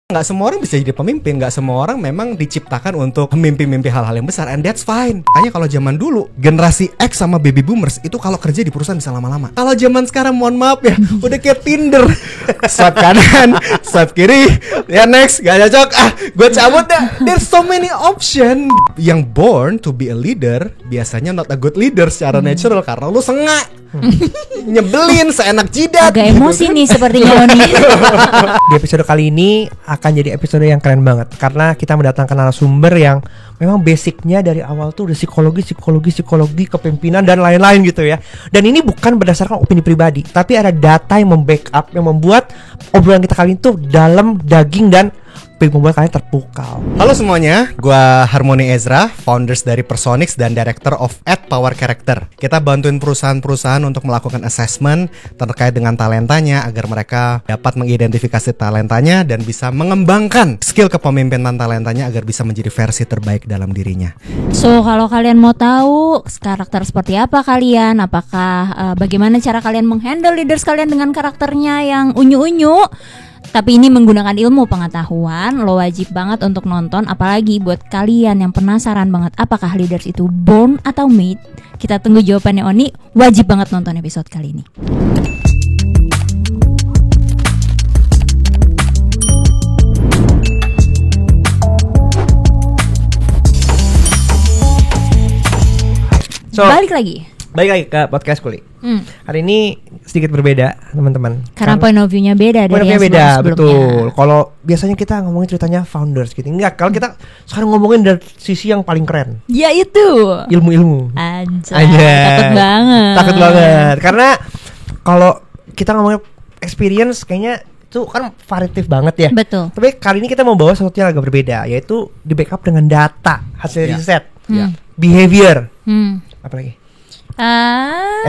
Nggak semua orang bisa jadi pemimpin, nggak semua orang memang diciptakan untuk mimpi-mimpi hal-hal yang besar, and that's fine. Makanya kalau zaman dulu, generasi X sama baby boomers itu kalau kerja di perusahaan bisa lama-lama. Kalau zaman sekarang, mohon maaf ya, udah kayak Tinder. Swipe kanan, swipe kiri, ya next, gak cocok, gue cabut dah. There's so many option. Yang born to be a leader, biasanya not a good leader secara natural, karena lu sengak. Nyebelin, seenak jidat. Agak emosi nih sepertinya Oni. Di episode kali ini akan jadi episode yang keren banget karena kita mendatangkan narasumber yang memang basicnya dari awal tuh udah psikologi, kepemimpinan dan lain-lain gitu ya. Dan ini bukan berdasarkan opini pribadi, tapi ada data yang membackup, yang membuat obrolan kita kali ini tuh dalam daging dan membuat kalian terpukau. Halo semuanya, gua Harmony Ezra, founders dari Personix dan Director of Power Character. Kita bantuin perusahaan-perusahaan untuk melakukan assessment terkait dengan talentanya agar mereka dapat mengidentifikasi talentanya dan bisa mengembangkan skill kepemimpinan talentanya agar bisa menjadi versi terbaik dalam dirinya. So kalau kalian mau tahu karakter seperti apa kalian, apakah bagaimana cara kalian menghandle leaders kalian dengan karakternya yang unyu-unyu, tapi ini menggunakan ilmu pengetahuan, lo wajib banget untuk nonton. Apalagi buat kalian yang penasaran banget apakah leaders itu born atau made, kita tunggu jawabannya Oni. Wajib banget nonton episode kali ini. Balik lagi ke podcast Kuli. Hari ini sedikit berbeda teman-teman. Karena point of view-nya beda dari yang beda, sebelumnya. betul. Kalau biasanya kita ngomongin ceritanya founders gitu. Enggak, kalau kita sekarang ngomongin dari sisi yang paling keren. Ya itu ilmu-ilmu. Anjay. Takut banget. Karena kalau kita ngomongin experience kayaknya itu kan variatif banget ya. Betul. Tapi kali ini kita mau bawa sesuatu yang agak berbeda, yaitu di backup dengan data, hasil riset, behavior, apalagi?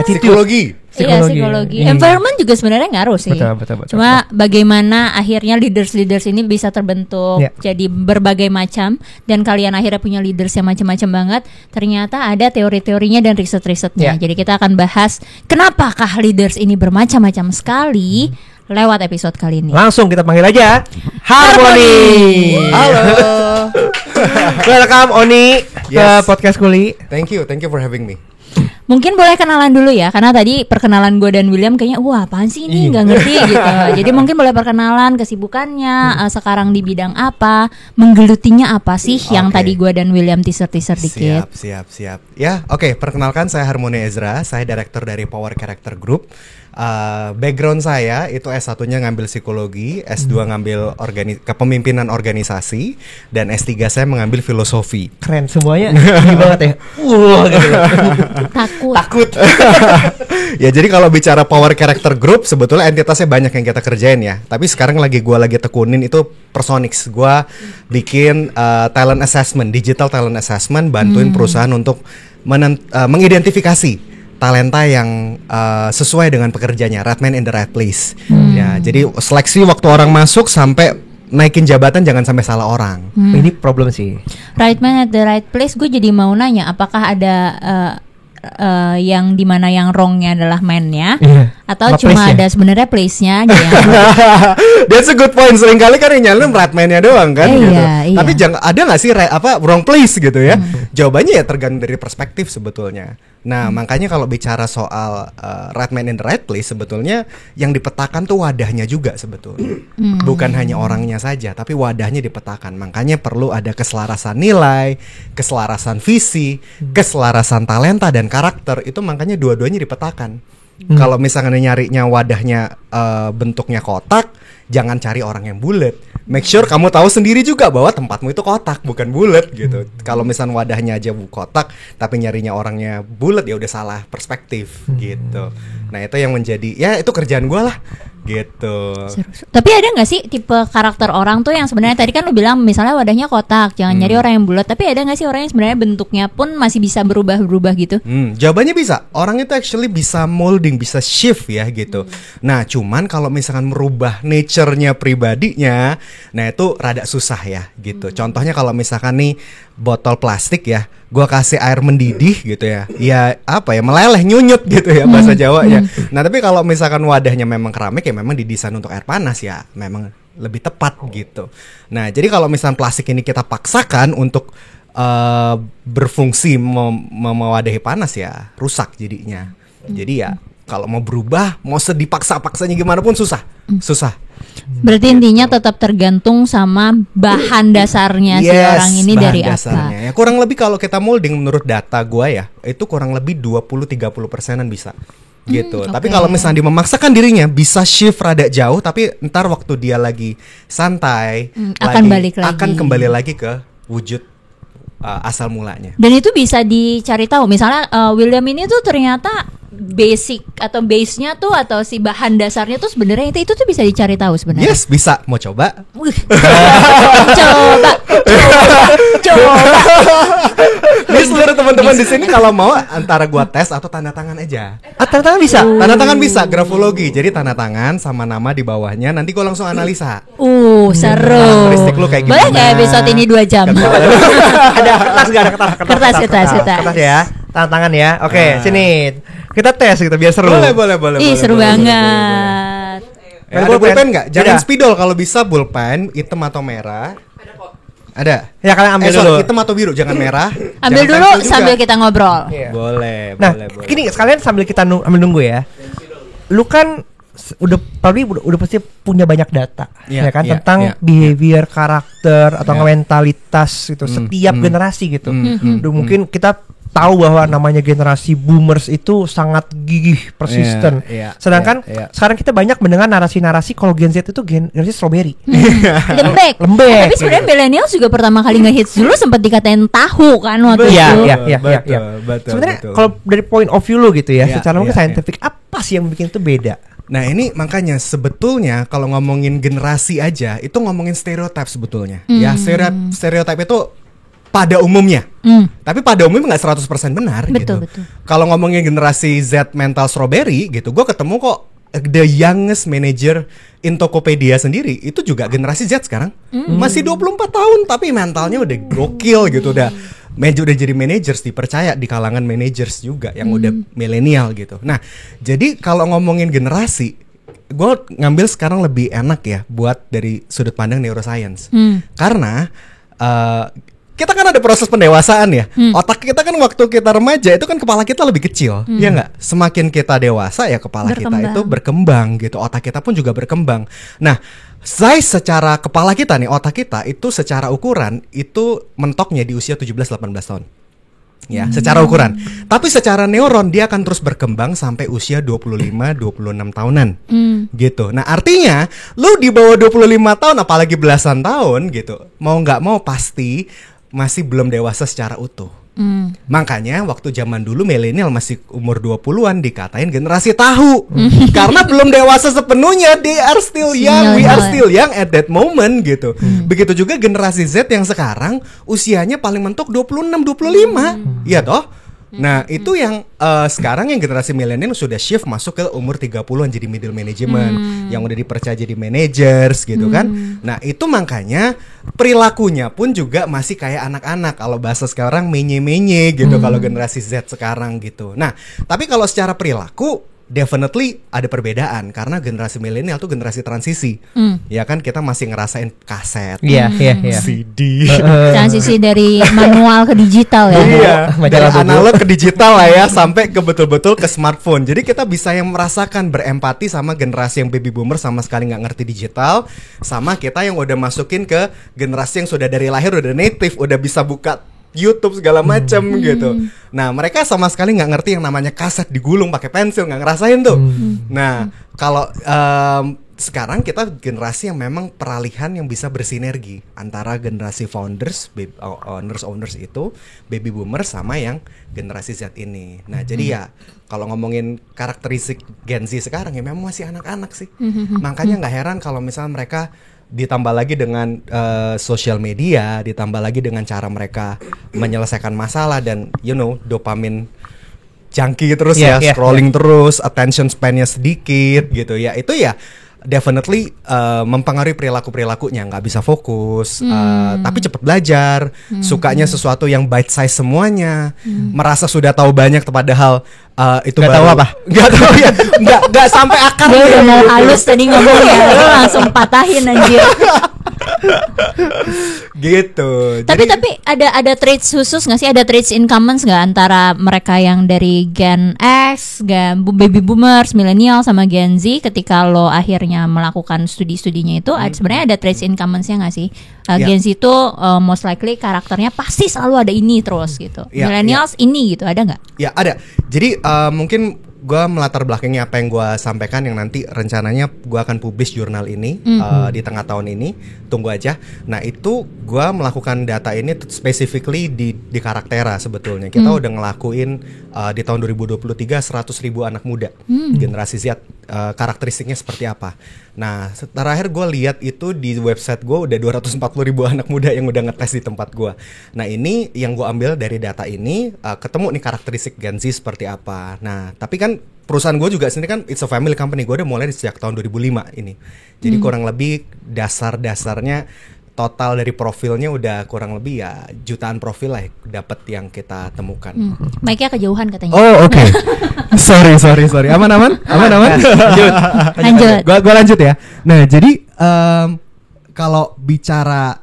Psikologi. Iya, psikologi. Environment juga sebenarnya ngaruh sih. Betul. Cuma bagaimana akhirnya leaders ini bisa terbentuk jadi berbagai macam, dan kalian akhirnya punya leaders yang macam-macam banget. Ternyata ada teori-teorinya dan riset-risetnya. Jadi kita akan bahas kenapakah leaders ini bermacam-macam sekali lewat episode kali ini. Langsung kita panggil aja Harmony. Halo. Welcome Oni ke podcast Kuli. Thank you for having me. Mungkin boleh kenalan dulu ya, karena tadi perkenalan gue dan William kayaknya wah apaan sih ini, nggak ngerti gitu. Jadi mungkin boleh perkenalan kesibukannya, sekarang di bidang apa, menggelutinya apa sih yang tadi gue dan William teaser dikit. Siap. Ya, oke. Perkenalkan, saya Harmony Ezra, saya director dari Power Character Group. Background saya itu S1-nya ngambil psikologi, S2 ngambil kepemimpinan organisasi, dan S3 saya mengambil filosofi. Keren semuanya, ini banget ya. Gitu. Takut. Ya, jadi kalau bicara Power Character Group, sebetulnya entitasnya banyak yang kita kerjain ya. Tapi sekarang lagi tekunin itu Personix. Gue bikin talent assessment, digital talent assessment, bantuin perusahaan untuk mengidentifikasi talenta yang sesuai dengan pekerjaannya, right man in the right place. Ya, jadi seleksi waktu orang masuk sampai naikin jabatan jangan sampai salah orang. Ini problem sih. Right man at the right place. Gue jadi mau nanya, apakah ada yang dimana yang wrongnya adalah man-nya, atau cuma ada sebenarnya place-nya aja? That's a good point. Seringkali kan yang nyalin right man-nya doang kan, gitu. Tapi ada nggak sih wrong place gitu ya? Jawabannya ya tergantung dari perspektif sebetulnya. Nah, makanya kalau bicara soal right man in the right place, sebetulnya yang dipetakan tuh wadahnya juga sebetulnya. Bukan hanya orangnya saja, tapi wadahnya dipetakan. Makanya perlu ada keselarasan nilai, keselarasan visi, keselarasan talenta dan karakter. Itu makanya dua-duanya dipetakan. Kalau misalnya nyarinya wadahnya bentuknya kotak, jangan cari orang yang bulat. Make sure kamu tahu sendiri juga bahwa tempatmu itu kotak, bukan bulat gitu. Kalau misalnya wadahnya aja kotak, tapi nyarinya orangnya bulat, ya udah salah perspektif gitu. Nah, itu yang menjadi, ya itu kerjaan gue lah gitu. Tapi ada nggak sih tipe karakter orang tuh yang sebenarnya tadi kan lu bilang misalnya wadahnya kotak, jangan nyari orang yang bulat. Tapi ada nggak sih orang yang sebenarnya bentuknya pun masih bisa berubah gitu? Jawabannya bisa. Orang itu actually bisa molding, bisa shift ya gitu. Nah, cuman kalau misalkan merubah nature-nya pribadinya, nah itu rada susah ya gitu. Contohnya kalau misalkan nih botol plastik ya, gua kasih air mendidih gitu ya, ya apa ya, meleleh, nyunyut gitu ya bahasa Jawa ya. Nah tapi kalau misalkan wadahnya memang keramik ya memang didesain untuk air panas ya, memang lebih tepat gitu. Nah jadi kalau misalkan plastik ini kita paksakan untuk berfungsi mewadahi panas ya rusak jadinya. Jadi ya kalau mau berubah, mau sedipaksa-paksanya gimana pun susah. Berarti intinya tetap tergantung sama bahan dasarnya si orang ini dari dasarnya. apa. Ya, kurang lebih kalau kita molding menurut data gua ya, itu kurang lebih 20-30%an bisa. Gitu. Tapi kalau misalnya dia memaksakan dirinya bisa shift rada jauh, tapi ntar waktu dia lagi santai akan kembali lagi ke wujud asal mulanya. Dan itu bisa dicari tahu. Misalnya William ini tuh ternyata basic atau base-nya tuh atau si bahan dasarnya tuh sebenarnya itu tuh bisa dicari tahu sebenarnya. Yes, bisa. Mau coba? Coba. Ini seluruh teman-teman di sini kalau mau antara gua tes atau tanda tangan aja. Tanda tangan bisa? Tanda tangan bisa, grafologi. Jadi tanda tangan sama nama di bawahnya, nanti gua langsung analisa. Seru. Karakteristik lu kayak gimana? Boleh nggak episode ini 2 jam? Ada kertas nggak ada kertas ya, tanda tangan ya. Oke, sini kita tes kita biar seru. Boleh. Ih, seru banget. Ada pulpen nggak? Jangan spidol, kalau bisa pulpen hitam atau merah. Ada. Ya kalian ambil dulu. Hitam atau biru, jangan merah. Ambil dulu sambil kita ngobrol. Iya. Boleh. Gini sekalian sambil kita nunggu ya. Lu kan udah pasti punya banyak data ya kan tentang behavior, karakter atau mentalitas gitu setiap generasi gitu. Mungkin kita tahu bahwa namanya generasi boomers itu sangat gigih, persisten. Sedangkan sekarang kita banyak mendengar narasi-narasi kalau Gen Z itu generasi strawberry. Lembek. Tapi sebenarnya milenial juga pertama kali ngehits dulu sempat dikatain tahu kan waktu itu. Iya. Sebenarnya kalau dari point of view lu gitu ya, secara mungkin scientific apa sih yang bikin itu beda? Nah ini makanya sebetulnya kalau ngomongin generasi aja itu ngomongin stereotip sebetulnya. Ya stereotip itu pada umumnya. Tapi pada umumnya nggak 100% benar. Betul. Kalau ngomongin generasi Z mental strawberry gitu, gue ketemu kok the youngest manager in Tokopedia sendiri itu juga generasi Z sekarang. Masih 24 tahun tapi mentalnya udah gokil gitu, udah jadi managers, dipercaya di kalangan managers juga yang udah milenial gitu. Nah, jadi kalau ngomongin generasi, gue ngambil sekarang lebih enak ya buat dari sudut pandang neuroscience. Karena kita kan ada proses pendewasaan ya. Otak kita kan waktu kita remaja itu kan kepala kita lebih kecil, ya nggak? Semakin kita dewasa ya kepala kita itu berkembang gitu. Otak kita pun juga berkembang. Nah, size secara kepala kita nih, otak kita itu secara ukuran itu mentoknya di usia 17-18 tahun. Ya, secara ukuran. Tapi secara neuron dia akan terus berkembang sampai usia 25-26 tahunan. Gitu. Nah, artinya lu di bawah 25 tahun apalagi belasan tahun gitu, mau nggak mau pasti masih belum dewasa secara utuh. Makanya waktu zaman dulu milenial masih umur 20-an dikatain generasi tahu. Karena belum dewasa sepenuhnya, they are still young, we are still young at that moment gitu. Begitu juga generasi Z yang sekarang usianya paling mentok 26-25. Iya toh? Nah, itu yang sekarang yang generasi milenial sudah shift masuk ke umur 30-an jadi middle management, yang udah dipercaya jadi managers gitu kan. Nah, itu makanya perilakunya pun juga masih kayak anak-anak. Kalau bahasa sekarang menye-menye gitu kalau generasi Z sekarang gitu. Nah, tapi kalau secara perilaku definitely ada perbedaan karena generasi milenial tuh generasi transisi. Ya kan kita masih ngerasain kaset, CD. Transisi dari manual ke digital ya. Iya, dari analog ke digital lah ya, sampai ke betul-betul ke smartphone. Jadi kita bisa yang merasakan berempati sama generasi yang baby boomer sama sekali nggak ngerti digital, sama kita yang udah masukin ke generasi yang sudah dari lahir udah native, udah bisa buka YouTube segala macam gitu. Nah, mereka sama sekali nggak ngerti yang namanya kaset digulung pakai pensil, nggak ngerasain tuh. Nah, kalau sekarang kita generasi yang memang peralihan yang bisa bersinergi antara generasi founders, owners itu baby boomer sama yang generasi Z ini. Nah, jadi ya kalau ngomongin karakteristik Gen Z sekarang ya memang masih anak-anak sih. Makanya nggak heran kalau misalnya mereka ditambah lagi dengan sosial media, ditambah lagi dengan cara mereka menyelesaikan masalah dan dopamin junkie terus scrolling terus, attention span-nya sedikit gitu ya. Itu ya definitely mempengaruhi perilakunya, nggak bisa fokus, tapi cepat belajar, sukanya sesuatu yang bite size semuanya, merasa sudah tahu banyak padahal itu nggak tahu apa, nggak tahu ya, nggak sampai akar. Gue udah mau halus tadi ngomongnya, lo langsung patahin anjir. Gitu. Tapi ada traits khusus nggak sih? Ada traits in commons nggak antara mereka yang dari Gen X, baby boomers, millennial sama Gen Z ketika lo akhirnya melakukan studi-studinya itu sebenarnya ada traits in commons-nya nggak sih? Gen Z itu most likely karakternya pasti selalu ada ini terus gitu. Millennials ini gitu, ada nggak? Ya ada. Jadi mungkin gue melatar belakangnya apa yang gue sampaikan yang nanti rencananya gue akan publish jurnal ini di tengah tahun ini, tunggu aja. Nah itu gue melakukan data ini specifically di Karaktera sebetulnya. Kita udah ngelakuin di tahun 2023 100.000 anak muda generasi Z, karakteristiknya seperti apa. Nah terakhir gue lihat itu di website gue udah 240.000 anak muda yang udah ngetes di tempat gue. Nah ini yang gue ambil dari data ini, ketemu nih karakteristik Gen Z seperti apa. Nah tapi kan perusahaan gue juga sendiri kan it's a family company, gue udah mulai sejak tahun 2005 ini. Jadi kurang lebih dasarnya total dari profilnya udah kurang lebih ya jutaan profil lah dapat yang kita temukan. Mic-nya kejauhan katanya. Oh oke. sorry. Aman. Lanjut. Gue lanjut ya. Nah jadi kalau bicara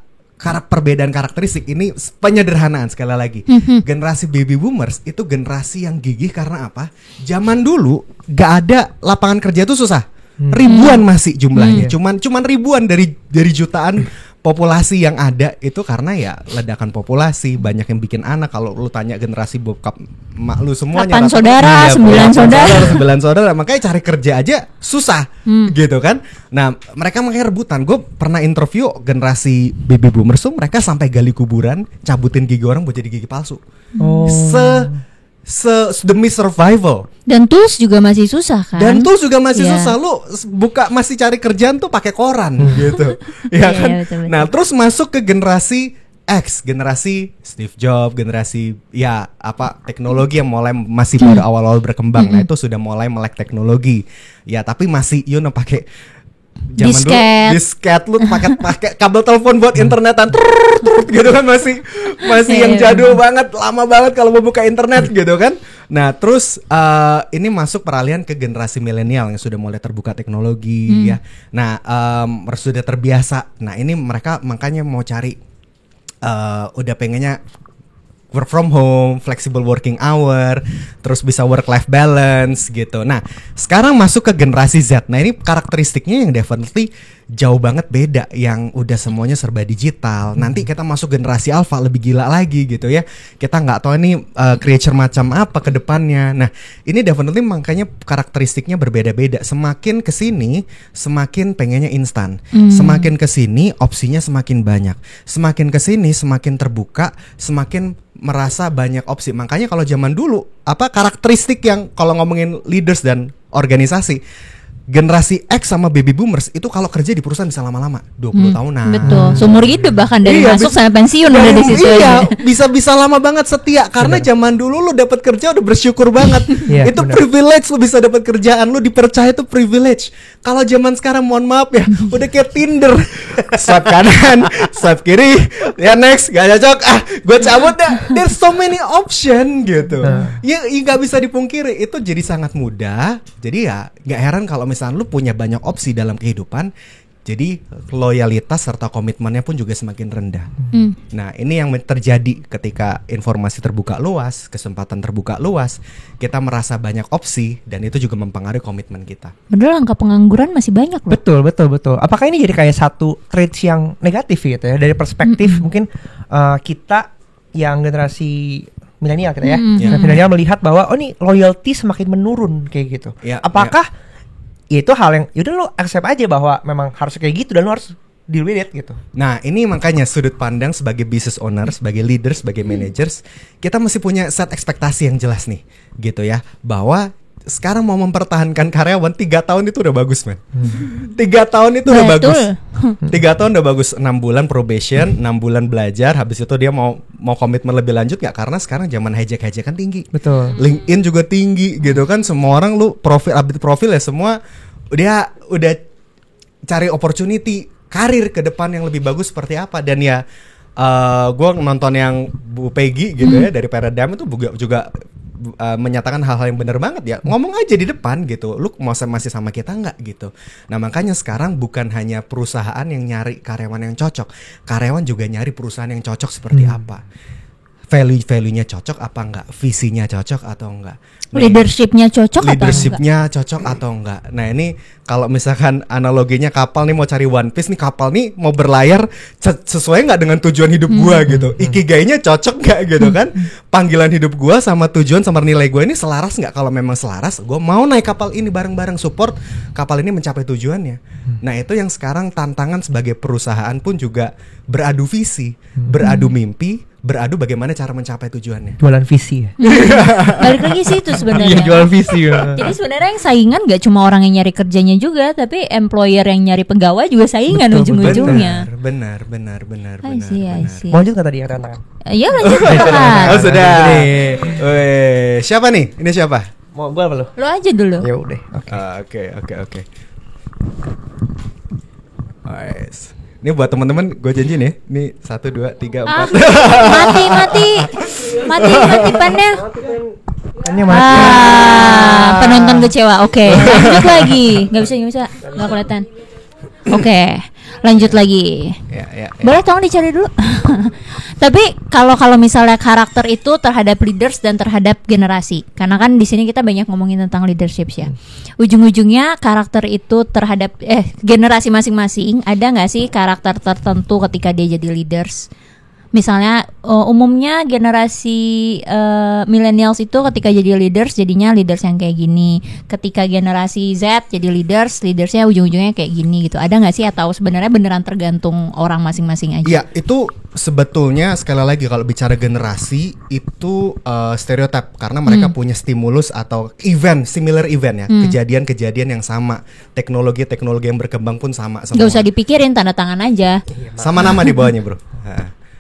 perbedaan karakteristik ini penyederhanaan sekali lagi. Generasi baby boomers itu generasi yang gigih karena apa? Zaman dulu gak ada lapangan kerja itu susah. Ribuan masih jumlahnya. Cuman ribuan dari jutaan populasi yang ada itu karena ya ledakan populasi, banyak yang bikin anak. Kalau lu tanya generasi bokap mak lu semuanya 8 saudara, 9 saudara, makanya cari kerja aja susah gitu kan. Nah, mereka makanya rebutan. Gue pernah interview generasi baby boomers tuh, mereka sampai gali kuburan, cabutin gigi orang buat jadi gigi palsu. Demi survival. Dan tools juga masih susah kan? Susah. Lu masih cari kerjaan tuh pakai koran gitu. Ya kan? Betul. Nah, terus masuk ke generasi X, generasi Steve Jobs, generasi teknologi yang mulai masih baru awal-awal berkembang. Nah, itu sudah mulai melek teknologi. Ya, tapi masih pakai zaman dulu disket, lu pakai kabel telepon buat internetan gitu kan, masih yang jadul banget, lama banget kalau mau buka internet gitu kan. Nah terus ini masuk peralihan ke generasi milenial yang sudah mulai terbuka teknologi ya. Nah sudah terbiasa. Nah ini mereka makanya mau cari udah pengennya work from home, flexible working hour, terus bisa work life balance gitu. Nah, sekarang masuk ke generasi Z. Nah, ini karakteristiknya yang definitely jauh banget beda, yang udah semuanya serba digital. Nanti kita masuk generasi Alpha, lebih gila lagi gitu ya. Kita nggak tahu ini creature macam apa ke depannya. Nah, ini definitely makanya karakteristiknya berbeda-beda. Semakin kesini, semakin pengennya instan. Semakin kesini, opsinya semakin banyak. Semakin kesini, semakin terbuka, semakin merasa banyak opsi. Makanya kalau zaman dulu, karakteristik yang kalau ngomongin leaders dan organisasi, generasi X sama baby boomers itu kalau kerja di perusahaan bisa lama-lama 20 tahunan. Betul. Seumur hidup bahkan dari masuk sampai pensiun udah di situ. Iya, bisa lama banget setia karena zaman dulu lu dapat kerja udah bersyukur banget. Itu privilege, lu bisa dapat kerjaan, lu dipercaya itu privilege. Kalau zaman sekarang mohon maaf ya, udah kayak Tinder. Swipe kanan, swipe kiri, ya next, gak cocok. Gue cabut dah. There's so many option gitu. Ya nggak bisa dipungkiri itu jadi sangat mudah. Jadi ya nggak heran kalau misalnya lu punya banyak opsi dalam kehidupan, jadi loyalitas serta komitmennya pun juga semakin rendah. Nah ini yang terjadi ketika informasi terbuka luas, kesempatan terbuka luas, kita merasa banyak opsi dan itu juga mempengaruhi komitmen kita. Bener, angka pengangguran masih banyak loh. Betul. Apakah ini jadi kayak satu traits yang negatif gitu ya dari perspektif mungkin kita yang generasi milenial kita ya, milenial melihat bahwa ini loyalty semakin menurun kayak gitu. Apakah itu hal yang yaudah lo accept aja bahwa memang harus kayak gitu dan lo harus deal with it gitu. Nah ini makanya sudut pandang sebagai business owner, sebagai leader, sebagai managers, kita mesti punya set ekspektasi yang jelas nih gitu ya, bahwa sekarang mau mempertahankan karyawan 3 tahun itu udah bagus, men. 3 tahun itu udah bagus. 3 tahun udah bagus. 6 bulan probation, 6 bulan belajar, habis itu dia mau komitmen lebih lanjut nggak? Karena sekarang zaman hijack-hijackan tinggi. Betul. LinkedIn juga tinggi gitu kan. Semua orang lu update profil ya semua dia udah cari opportunity karir ke depan yang lebih bagus seperti apa. Dan ya gue nonton yang Bu Peggy gitu ya dari Paradigm itu juga menyatakan hal-hal yang benar banget ya. Ngomong aja di depan gitu, lu masih sama kita nggak gitu. Nah makanya sekarang bukan hanya perusahaan yang nyari karyawan yang cocok, karyawan juga nyari perusahaan yang cocok seperti apa. Value-nya cocok apa enggak, visinya cocok atau enggak, leadershipnya cocok atau enggak. Nah ini kalau misalkan analoginya kapal nih mau cari One Piece nih, kapal nih mau berlayar sesuai nggak dengan tujuan hidup gua gitu, ikigainya cocok nggak gitu kan, panggilan hidup gua sama tujuan sama nilai gua ini selaras nggak. Kalau memang selaras, gua mau naik kapal ini bareng-bareng, support kapal ini mencapai tujuannya. Nah itu yang sekarang tantangan sebagai perusahaan pun juga beradu visi, beradu mimpi, beradu bagaimana cara mencapai tujuannya. Jualan visi ya. Balik lagi sih itu sebenarnya. Iya, jualan visi ya. Jadi sebenarnya yang saingan gak cuma orang yang nyari kerjanya juga, tapi employer yang nyari pegawai juga saingan ujung-ujungnya. Benar. I see. Mau lanjut nggak tadi ya tantangan? Iya lanjut kan. Oh sudah. Siapa nih? Ini siapa? Mau gua apa lo? Lo aja dulu. Ya udah. Oke. Nice. Ini buat teman-teman, gue janji nih. Ini 1, 2, 3, 4. Mati pannya. Mati. Penonton kecewa. Oke, lanjut lagi. Gak bisa. Gak kelihatan. Oke, lanjut lagi. Ya. Boleh tolong dicari dulu. Tapi kalau misalnya karakter itu terhadap leaders dan terhadap generasi, karena kan di sini kita banyak ngomongin tentang leadership ya. Ujung-ujungnya karakter itu terhadap generasi masing-masing. Ada nggak sih karakter tertentu ketika dia jadi leaders? Misalnya umumnya generasi millennials itu ketika jadi leaders jadinya leaders yang kayak gini. Ketika generasi Z jadi leadersnya ujung-ujungnya kayak gini gitu. Ada nggak sih atau sebenarnya beneran tergantung orang masing-masing aja? Ya itu sebetulnya sekali lagi kalau bicara generasi itu stereotip karena mereka punya stimulus atau similar event ya, kejadian-kejadian yang sama, teknologi yang berkembang pun sama. Gak usah dipikirin, tanda tangan aja. Sama nama di bawahnya bro.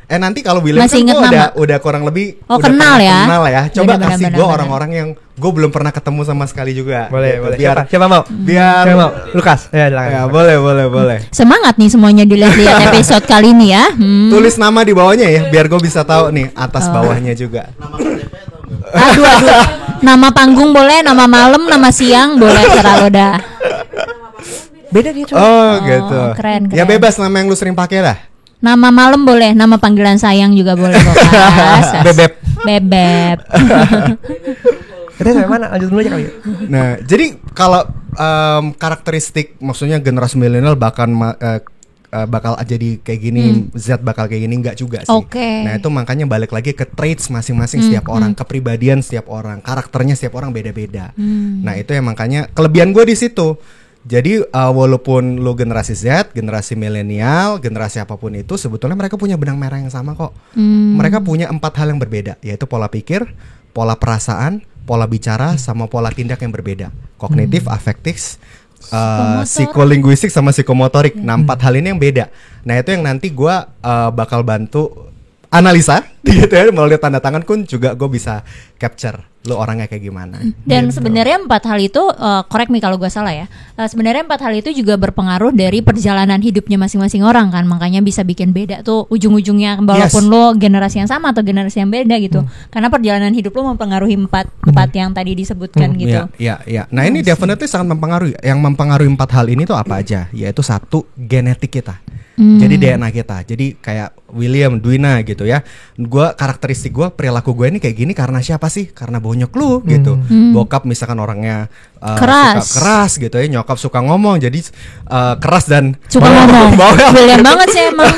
Nanti kalau William masih kan gue udah kurang lebih kenal ya. Coba kasih gue orang-orang yang gue belum pernah ketemu sama sekali juga. Boleh. Biar siapa mau? Siapa mau? Lukas. Ya, boleh. Semangat nih semuanya dilihat episode kali ini ya. Tulis nama di bawahnya ya, biar gue bisa tahu nih atas bawahnya juga. Aduh. Nama panggung boleh, nama malam, nama siang boleh, terserah lo dah. Beda dia coba. Oh gitu. Keren. Ya bebas nama yang lu sering pakai lah. Nama malam boleh, nama panggilan sayang juga boleh. Bebep. Kita sampai mana? Lanjut dulu aja kali ya. Nah, jadi kalau karakteristik maksudnya generasi milenial bakal jadi kayak gini, Z bakal kayak gini, enggak juga sih. Nah, itu makanya balik lagi ke traits masing-masing setiap orang, kepribadian setiap orang, karakternya setiap orang beda-beda. Nah, itu yang makanya kelebihan gue di situ. Jadi walaupun lo generasi Z, generasi milenial, generasi apapun itu, sebetulnya mereka punya benang merah yang sama kok. Mereka punya 4 hal yang berbeda, yaitu pola pikir, pola perasaan, pola bicara, sama pola tindak yang berbeda. Kognitif, afektif, psikolinguistik sama psikomotorik. Nah 4 hal ini yang beda. Nah itu yang nanti gue bakal bantu analisa gitu ya, melalui tanda tangan pun juga gue bisa capture lo orangnya kayak gimana. Dan sebenarnya 4 hal itu correct me kalau gue salah ya. Sebenarnya 4 hal itu juga berpengaruh dari perjalanan hidupnya masing-masing orang kan, makanya bisa bikin beda tuh ujung-ujungnya walaupun lo generasi yang sama atau generasi yang beda gitu. Karena perjalanan hidup lo mempengaruhi 4 yang tadi disebutkan gitu. Iya. Nah ini definitely sangat mempengaruhi. Yang mempengaruhi 4 hal ini tuh apa aja? Yaitu 1, genetik kita. Jadi DNA kita. Jadi kayak William, Dwina gitu ya. Karakteristik gue, perilaku gue ini kayak gini karena siapa sih? Karena bonyok lu gitu. Bokap misalkan orangnya keras gitu ya. Nyokap suka ngomong, jadi keras dan suka ngomong. William banget sih emang.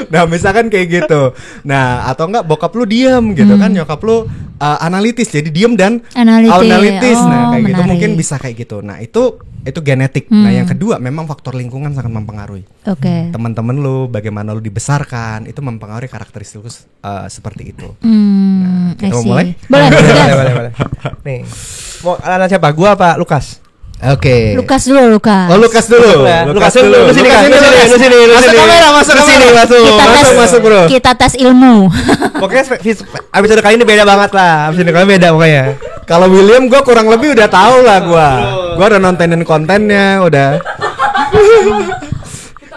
Nah misalkan kayak gitu. Nah atau enggak bokap lu diam gitu kan. Nyokap lu analitis, jadi diam dan analitis. Nah kayak gitu mungkin bisa kayak gitu. Nah itu genetik. Nah yang kedua memang faktor lingkungan sangat mempengaruhi. Teman-teman lu, bagaimana lu dibesarkan, itu mempengaruhi karakteristik lu seperti itu. Nah, kita mau mulai? Boleh. Nih, mau anak siapa? Gua apa Lukas? Oke. Lukas dulu. Lukas dulu. Lu sini. Masuk kamera, masuk sini, masuk bro. Kita tes ilmu. Pokoknya episode kali ini beda banget lah. Episode kali ini beda pokoknya. Kalau William gue kurang lebih udah tahu lah gue udah nontonin kontennya udah.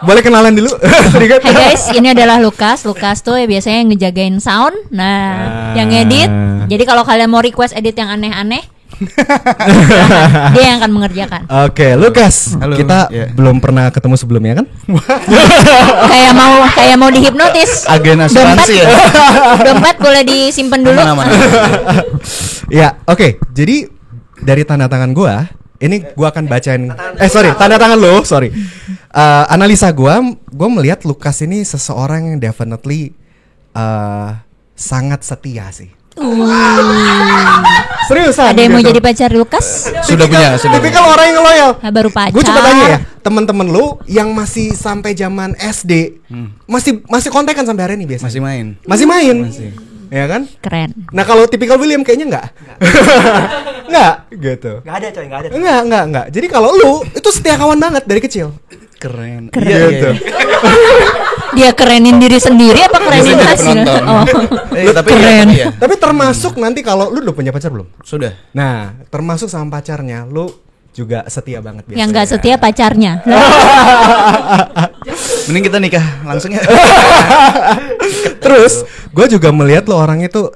Boleh kenalan dulu sedikit. Hai guys, ini adalah Lukas. Lukas tuh biasanya yang ngejagain sound. Nah, yang edit. Jadi kalau kalian mau request edit yang aneh-aneh, dia yang akan mengerjakan. Oke, Lukas. Halo. Kita belum pernah ketemu sebelumnya kan? kayak mau dihipnotis. Agen asuransi ya. Dompet boleh disimpan dulu. Mana-mana. Ya, oke. Jadi dari tanda tangan gua, ini gua akan bacain. Tanda tangan lo, sorry. Analisa gua melihat Lukas ini seseorang yang definitely sangat setia sih. Seriusan? Ada yang mau gitu. jadi pacar Lukas? Sudah punya. Tipikal orang yang loyal. Nah, baru pacar. Gue coba tanya ya, temen-temen lu yang masih sampai zaman SD, masih kontekan sampai hari ini biasanya? Masih main. Masih. Ya kan? Keren. Nah kalau tipikal William kayaknya enggak. Enggak gitu. Enggak ada coy, enggak ada. Enggak. Jadi kalau lu itu setia kawan banget dari kecil. Keren. Gitu. Dia kerenin diri sendiri apa kerenin Biasanya jadi hasil? penonton. Oh. Tapi Keren. iya. Tapi termasuk nanti kalau lu udah punya pacar belum? Sudah. Nah, termasuk sama pacarnya, lu juga setia banget biasanya. Yang nggak setia pacarnya. Mending kita nikah langsung ya. Terus, gue juga melihat lo orangnya tuh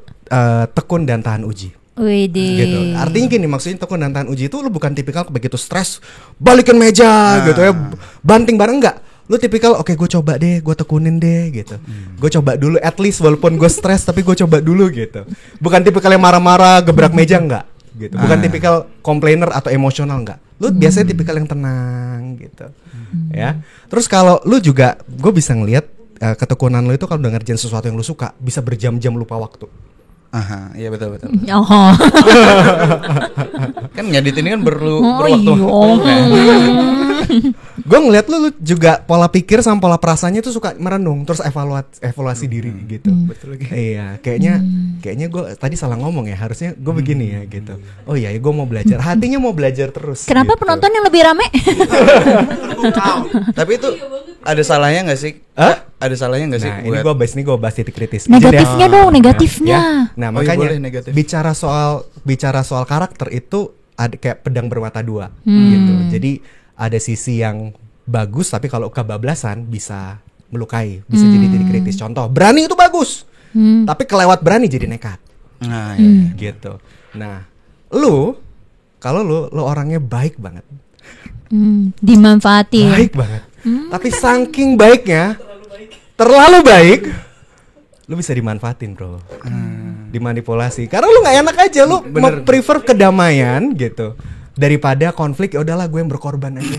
tekun dan tahan uji. Widih. Gitu. Artinya gini, maksudnya tekun dan tahan uji itu lu bukan tipikal begitu stres balikin meja gitu ya, banting bareng, enggak. Lu tipikal oke, gue coba deh, gue tekunin deh gitu. Gue coba dulu at least walaupun gue stres tapi gue coba dulu gitu. Bukan tipikal yang marah-marah gebrak meja, enggak gitu. Bukan tipikal komplainer atau emosional, enggak. Lu biasanya tipikal yang tenang gitu. Ya. Terus kalau lu juga gue bisa ngelihat ketekunan lu itu kalau udah ngerjain sesuatu yang lu suka bisa berjam-jam lupa waktu. Aha, iya betul. Oh. Kan ngedit ini kan perlu Oh, berwaktu. iya. Gue ngeliat lu juga pola pikir sama pola perasaannya tuh suka merenung terus evaluasi diri gitu. Betul lagi. Iya, kayaknya gue tadi salah ngomong ya, harusnya gue begini ya gitu. Oh iya, gue mau belajar, hatinya mau belajar terus. Kenapa gitu. penonton yang lebih rame? Tapi itu ada salahnya nggak sih? Hah? Ada salahnya nggak sih? Nah, ini gue bahas titik kritis. Negatifnya Jadi, dong, negatifnya. Nah, Oh iya, makanya boleh negatif. bicara soal karakter itu ada kayak pedang bermata dua gitu. Jadi ada sisi yang bagus tapi kalau kebablasan bisa melukai, bisa jadi titik kritis. Contoh, berani itu bagus. Tapi kelewat berani jadi nekat. Nah, iya. Gitu. Nah, kalau lu orangnya baik banget. Dimanfaatin. Baik banget. Tapi saking baiknya, terlalu baik, lu bisa dimanfaatin, bro. Dimanipulasi. Karena lu nggak enak aja, lu prefer kedamaian gitu daripada konflik. Ya udahlah, gue yang berkorban aja.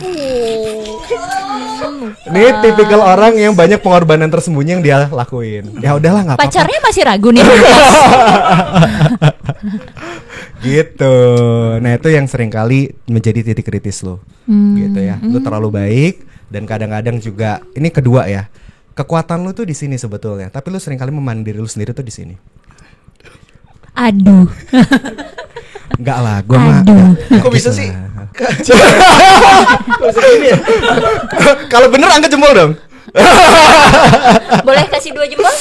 Ini tipikal orang yang banyak pengorbanan tersembunyi yang dia lakuin. Ya udahlah, nggak apa-apa. Pacarnya masih ragu nih. Gitu. Nah, itu yang seringkali menjadi titik kritis lo. Gitu ya. Lu terlalu baik dan kadang-kadang juga ini kedua ya. Kekuatan lu tuh di sini sebetulnya, tapi lu seringkali memandang diri lu sendiri tuh di sini. Aduh. Enggak lah, gua mah. Aduh. Kok bisa sih? Kalau bener angkat jempol dong. Boleh kasih 2 jempol?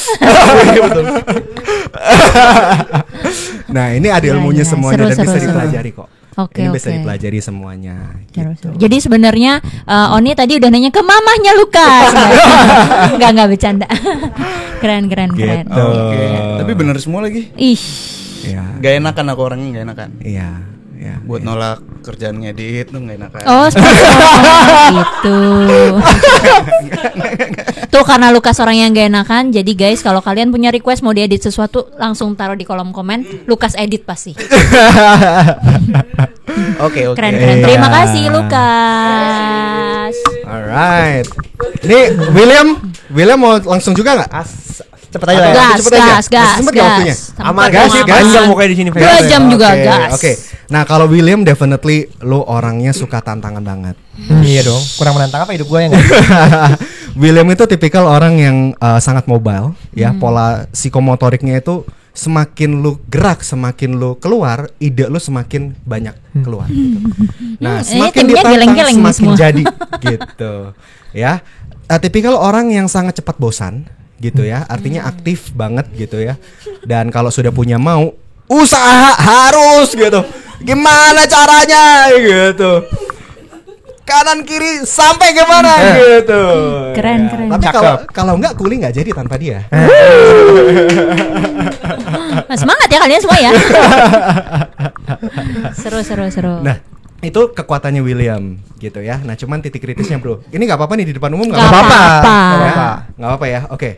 Nah, ini ada ilmunya Ya, semuanya dan seru, bisa seru. dipelajari kok. Oke, Ini bisa oke. dipelajari semuanya. Gitu. Jadi sebenarnya Oni tadi udah nanya ke mamahnya Lukas. Enggak bercanda. Keren. Gitu. Oke. Tapi bener semua lagi. Ih. Iya. Gak enakan aku orangnya, gak enakan. Iya. Buat nolak kerjaan ngedit tuh gak enakan. Oh, seperti itu. Tuh karena Lukas orang yang gak enakan. Jadi guys, kalau kalian punya request mau diedit sesuatu, langsung taruh di kolom komen. Lukas edit pasti. Oke. Keren. Iya. Terima kasih Lukas. Alright. Ini William mau langsung juga nggak? Cepet aja lah ya. Cepet aja. Masih sempet nggak waktunya? Aman, Gas, gas, gas. panjang pokoknya di sini. 2 jam juga Oke, gas. Oke. Nah, kalau William definitely lo orangnya suka tantangan banget. Iya dong. Kurang menantang apa hidup gue ya nggak? William itu tipikal orang yang sangat mobile, ya. Pola psikomotoriknya itu semakin lu gerak, semakin lu keluar, ide lu semakin banyak keluar. Gitu. Nah, semakin timnya ditantang, geleng-geleng nih semakin semua. jadi, gitu. Ya, tipikal orang yang sangat cepat bosan, gitu ya. Artinya aktif banget, gitu ya. Dan kalau sudah punya mau, usaha harus, gitu. Gimana caranya, gitu. kanan kiri sampai kemana gitu. Keren, Ya, keren. Tapi kalau nggak Kuli nggak jadi tanpa dia. Nah, semangat ya kalian semua ya. Seru. Nah, itu kekuatannya William gitu ya. Nah, cuman titik kritisnya, Bro. Ini nggak apa-apa nih di depan umum, nggak Nggak apa-apa. apa-apa. Nggak apa-apa ya. Oke.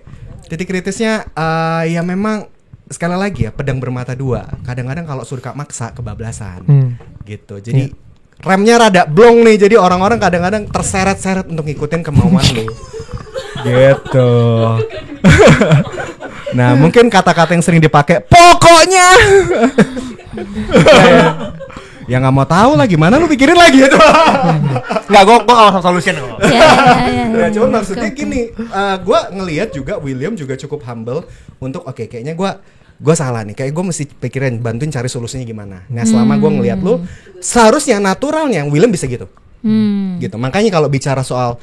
Titik kritisnya ya memang sekali lagi ya, pedang bermata dua. Kadang-kadang kalau suka maksa kebablasan. Gitu. Jadi remnya rada blong nih. Jadi orang-orang kadang-kadang terseret-seret untuk ngikutin kemauan lu. Gitu. Nah, mungkin kata-kata yang sering dipakai pokoknya. Ya nggak mau tahu lah gimana lu pikirin lagi itu. Nggak, gue awal solution kok. Ya cuman maksudnya gini, gue ngelihat juga William juga cukup humble untuk oke, kayaknya gue salah nih, kayak gue mesti pikirin bantuin cari solusinya gimana. Nah selama gue ngelihat lu, seharusnya naturalnya William bisa gitu. Gitu. Makanya kalau bicara soal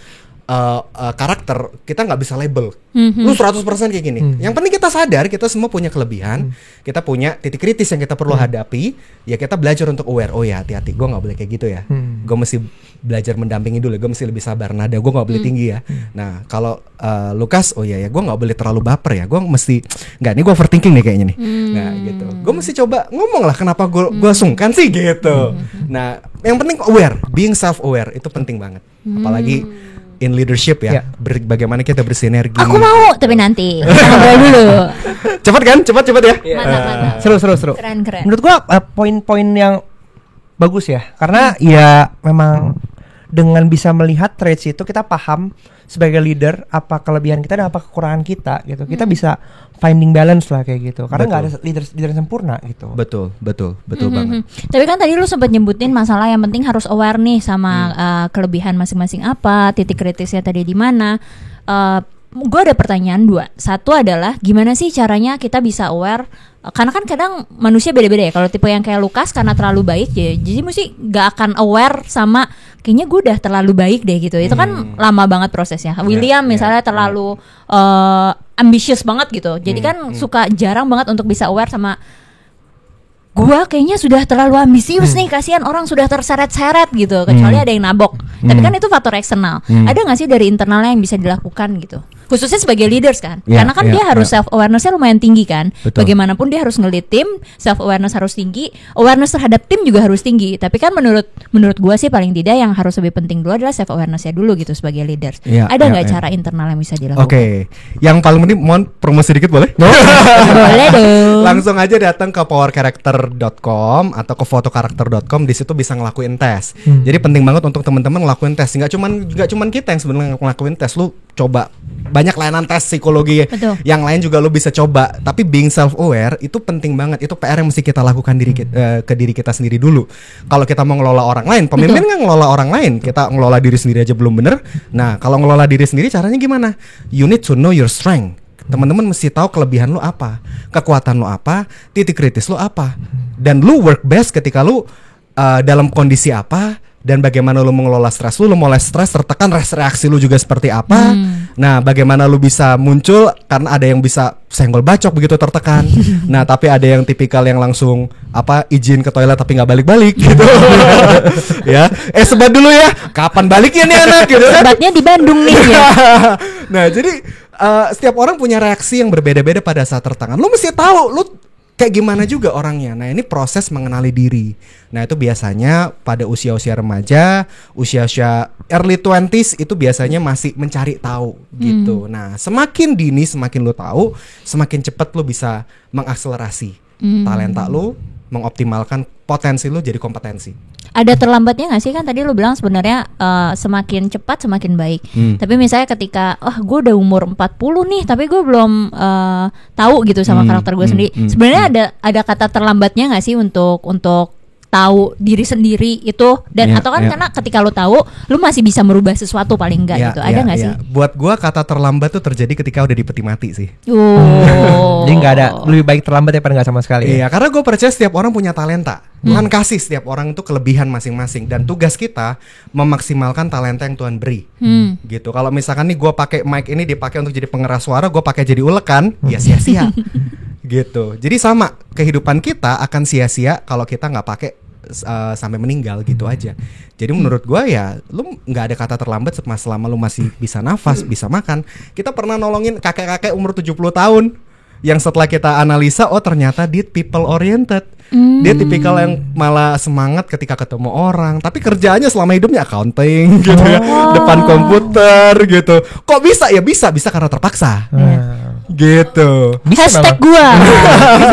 karakter, kita nggak bisa label lu 100% kayak gini. Yang penting kita sadar kita semua punya kelebihan, kita punya titik kritis yang kita perlu hadapi. Ya kita belajar untuk aware. Oh ya, hati-hati, gue nggak boleh kayak gitu ya. Gue mesti belajar mendampingi dulu. Gue mesti lebih sabar. Nada gue nggak boleh tinggi ya. Nah kalau Lukas, oh ya gue nggak boleh terlalu baper ya. Gue mesti nggak, nih gue overthinking nih kayaknya nih. Nah gitu. Gue mesti coba ngomong lah kenapa gue sungkan sih gitu. Nah yang penting aware, being self aware itu penting banget. Apalagi in leadership ya, bagaimana kita bersinergi. Aku mau, tapi nanti kita ngobrol dulu. Cepat kan? Cepat ya. Mantap. Seru. Keren. Menurut gua poin-poin yang bagus ya, karena ya memang dengan bisa melihat traits itu kita paham sebagai leader apa kelebihan kita dan apa kekurangan kita gitu. Kita bisa finding balance lah kayak gitu. Karena nggak ada leader yang sempurna gitu. Betul banget. Tapi kan tadi lu sempat nyebutin masalah yang penting harus aware nih sama kelebihan masing-masing apa, titik kritisnya tadi di mana. Gue ada pertanyaan dua. Satu adalah gimana sih caranya kita bisa aware? Karena kan kadang manusia beda-beda ya. Kalau tipe yang kayak Lukas karena terlalu baik ya, jadi mesti gak akan aware sama kayaknya gue udah terlalu baik deh gitu. Itu kan lama banget prosesnya. William misalnya terlalu ambitious banget gitu. Jadi kan suka jarang banget untuk bisa aware sama gua kayaknya sudah terlalu ambisius nih, kasihan orang sudah terseret-seret gitu, kecuali ada yang nabok. Tapi kan itu faktor eksternal. Ada nggak sih dari internalnya yang bisa dilakukan gitu? Khususnya sebagai leaders kan, karena kan dia harus self awarenessnya lumayan tinggi kan. Betul. Bagaimanapun dia harus nge-lead tim, self awareness harus tinggi, awareness terhadap tim juga harus tinggi. Tapi kan menurut gua sih paling tidak yang harus lebih penting dulu adalah self awarenessnya dulu gitu sebagai leaders. Ada nggak cara internal yang bisa dilakukan? Oke. Yang paling penting mohon promosi sedikit boleh? Boleh dong. Langsung aja datang ke powercharacter.com atau ke fotokarakter.com. Di situ bisa ngelakuin tes. Jadi penting banget untuk teman-teman ngelakuin tes. Nggak cuman kita yang sebenarnya ngelakuin tes. Lu coba banyak layanan tes psikologi. Betul. Yang lain juga lu bisa coba. Tapi being self aware itu penting banget. Itu PR yang mesti kita lakukan ke diri kita sendiri dulu. Kalau kita mau ngelola orang lain, pemimpin nggak ngelola orang lain. Kita ngelola diri sendiri aja belum bener. Nah kalau ngelola diri sendiri caranya gimana? You need to know your strength. Teman-teman mesti tahu kelebihan lu apa, kekuatan lu apa, titik kritis lu apa, dan lu work best ketika lu dalam kondisi apa, dan bagaimana lu mengelola stres lu mulai stres tertekan, reaksi lu juga seperti apa. Nah bagaimana lu bisa muncul, karena ada yang bisa senggol bacok begitu tertekan. Nah tapi ada yang tipikal yang langsung izin ke toilet tapi nggak balik-balik gitu. Ya sebat dulu ya, kapan baliknya nih anak gitu. Sebatnya di Bandung nih ya. Nah jadi setiap orang punya reaksi yang berbeda-beda pada saat tertekan. Lu mesti tahu lu kayak gimana juga orangnya. Nah ini proses mengenali diri. Nah itu biasanya pada usia-usia remaja, usia-usia early 20s itu biasanya masih mencari tahu gitu. Nah semakin dini, semakin lu tahu, semakin cepat lu bisa mengakselerasi talenta lu, mengoptimalkan potensi lu jadi kompetensi. Ada terlambatnya nggak sih? Kan tadi lu bilang sebenarnya semakin cepat semakin baik. Tapi misalnya ketika gue udah umur 40 nih tapi gue belum tahu gitu sama karakter gue sendiri. Sebenarnya ada kata terlambatnya nggak sih untuk tahu diri sendiri itu dan atau kan karena ketika lu tahu lu masih bisa merubah sesuatu paling enggak gitu. Ada nggak sih? Buat gue kata terlambat tuh terjadi ketika udah di peti mati sih. Jadi nggak ada, lebih baik terlambat daripada nggak sama sekali. Iya, karena gue percaya setiap orang punya talenta. Tuhan kasih setiap orang itu kelebihan masing-masing dan tugas kita memaksimalkan talenta yang Tuhan beri. Gitu. Kalau misalkan nih gue pakai mic ini dipakai untuk jadi pengeras suara, gue pakai jadi ulekan, ya sia-sia. Gitu. Jadi sama, kehidupan kita akan sia-sia kalau kita nggak pakai sampai meninggal gitu aja. Jadi menurut gua ya lu nggak ada kata terlambat selama lu masih bisa nafas, bisa makan. Kita pernah nolongin kakek-kakek umur 70 tahun yang setelah kita analisa, oh ternyata dia people oriented. Dia tipikal yang malah semangat ketika ketemu orang, tapi kerjaannya selama hidupnya accounting gitu ya, depan komputer gitu. Kok bisa? Ya bisa karena terpaksa. Gitu. Hashtag gua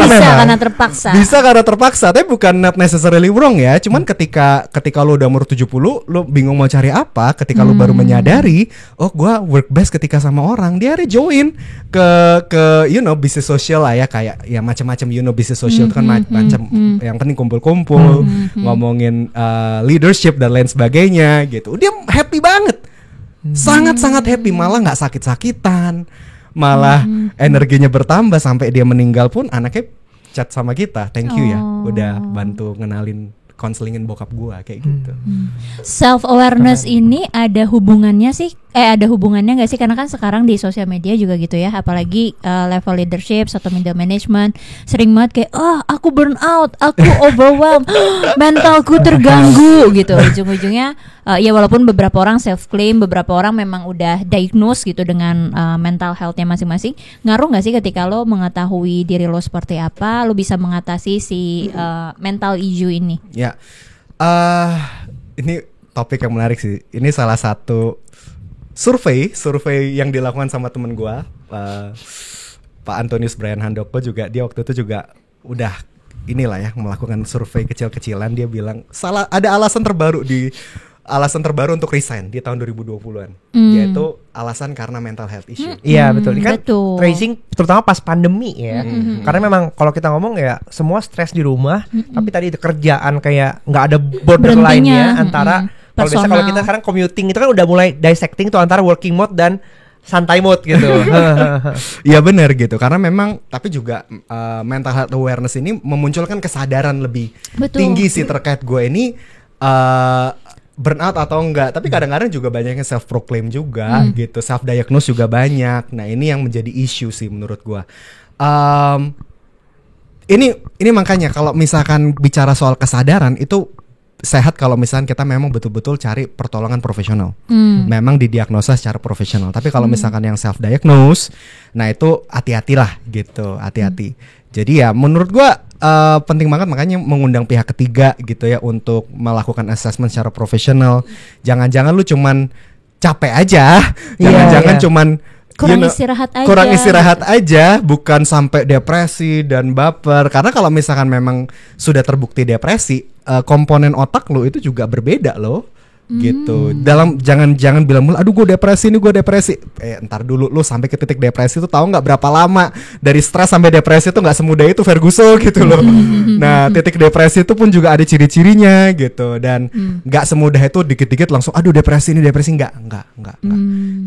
bisa karena terpaksa. Bisa karena terpaksa, tapi bukan not necessarily wrong ya. Cuman ketika lu udah umur 70, lu bingung mau cari apa, ketika lu baru menyadari, oh gua work best ketika sama orang, dia ada join ke bisnis sosial lah ya, kayak ya macam-macam bisnis sosial itu kan macam yang penting kumpul-kumpul, ngomongin leadership dan lain sebagainya gitu. Dia happy banget. Sangat-sangat happy, malah nggak sakit-sakitan. Malah energinya bertambah sampai dia meninggal pun anaknya chat sama kita, thank you ya udah bantu ngenalin konselingin bokap gua kayak gitu. Self awareness ini ada hubungannya nggak sih, karena kan sekarang di sosial media juga gitu ya, apalagi level leadership atau middle management sering banget kayak aku burn out, aku overwhelmed, mentalku terganggu gitu. Ujung-ujungnya ya walaupun beberapa orang self claim, beberapa orang memang udah diagnose gitu dengan mental healthnya masing-masing. Ngaruh nggak sih ketika lo mengetahui diri lo seperti apa, lo bisa mengatasi si mental issue ini? Ya, ini topik yang menarik sih. Ini salah satu survei yang dilakukan sama temen gue, Pak Antonius Brian Handoko juga. Dia waktu itu juga udah inilah ya melakukan survei kecil-kecilan. Dia bilang ada alasan terbaru untuk resign di tahun 2020-an, yaitu alasan karena mental health issue. Iya betul. Ini kan tracing terutama pas pandemi ya. Karena memang kalau kita ngomong ya semua stres di rumah, tapi tadi itu kerjaan kayak nggak ada borderline-nya antara kalau biasa kalau kita sekarang commuting itu kan udah mulai dissecting tuh antara working mode dan santai mode gitu. Iya benar gitu, karena memang tapi juga mental health awareness ini memunculkan kesadaran lebih tinggi sih terkait gue ini burnout atau enggak. Tapi kadang-kadang juga banyak yang self proclaim juga gitu, self diagnose juga banyak. Nah ini yang menjadi isu sih menurut gue. Ini makanya kalau misalkan bicara soal kesadaran itu sehat kalau misalkan kita memang betul-betul cari pertolongan profesional, memang didiagnosa secara profesional. Tapi kalau misalkan yang self diagnose, nah itu hati-hatilah gitu, hati-hati. Jadi ya menurut gua penting banget makanya mengundang pihak ketiga gitu ya untuk melakukan assessment secara profesional. Jangan-jangan lu cuman capek aja, jangan-jangan cuman kurang istirahat aja, bukan sampai depresi dan baper. Karena kalau misalkan memang sudah terbukti depresi, komponen otak lo itu juga berbeda loh. Gitu. Dalam jangan bilang mulu, aduh gue depresi. Ntar dulu lo sampai ke titik depresi itu tahu nggak berapa lama dari stres sampai depresi itu nggak semudah itu Ferguson gitu loh. Nah titik depresi itu pun juga ada ciri-cirinya gitu, dan nggak semudah itu dikit-dikit langsung aduh depresi nggak.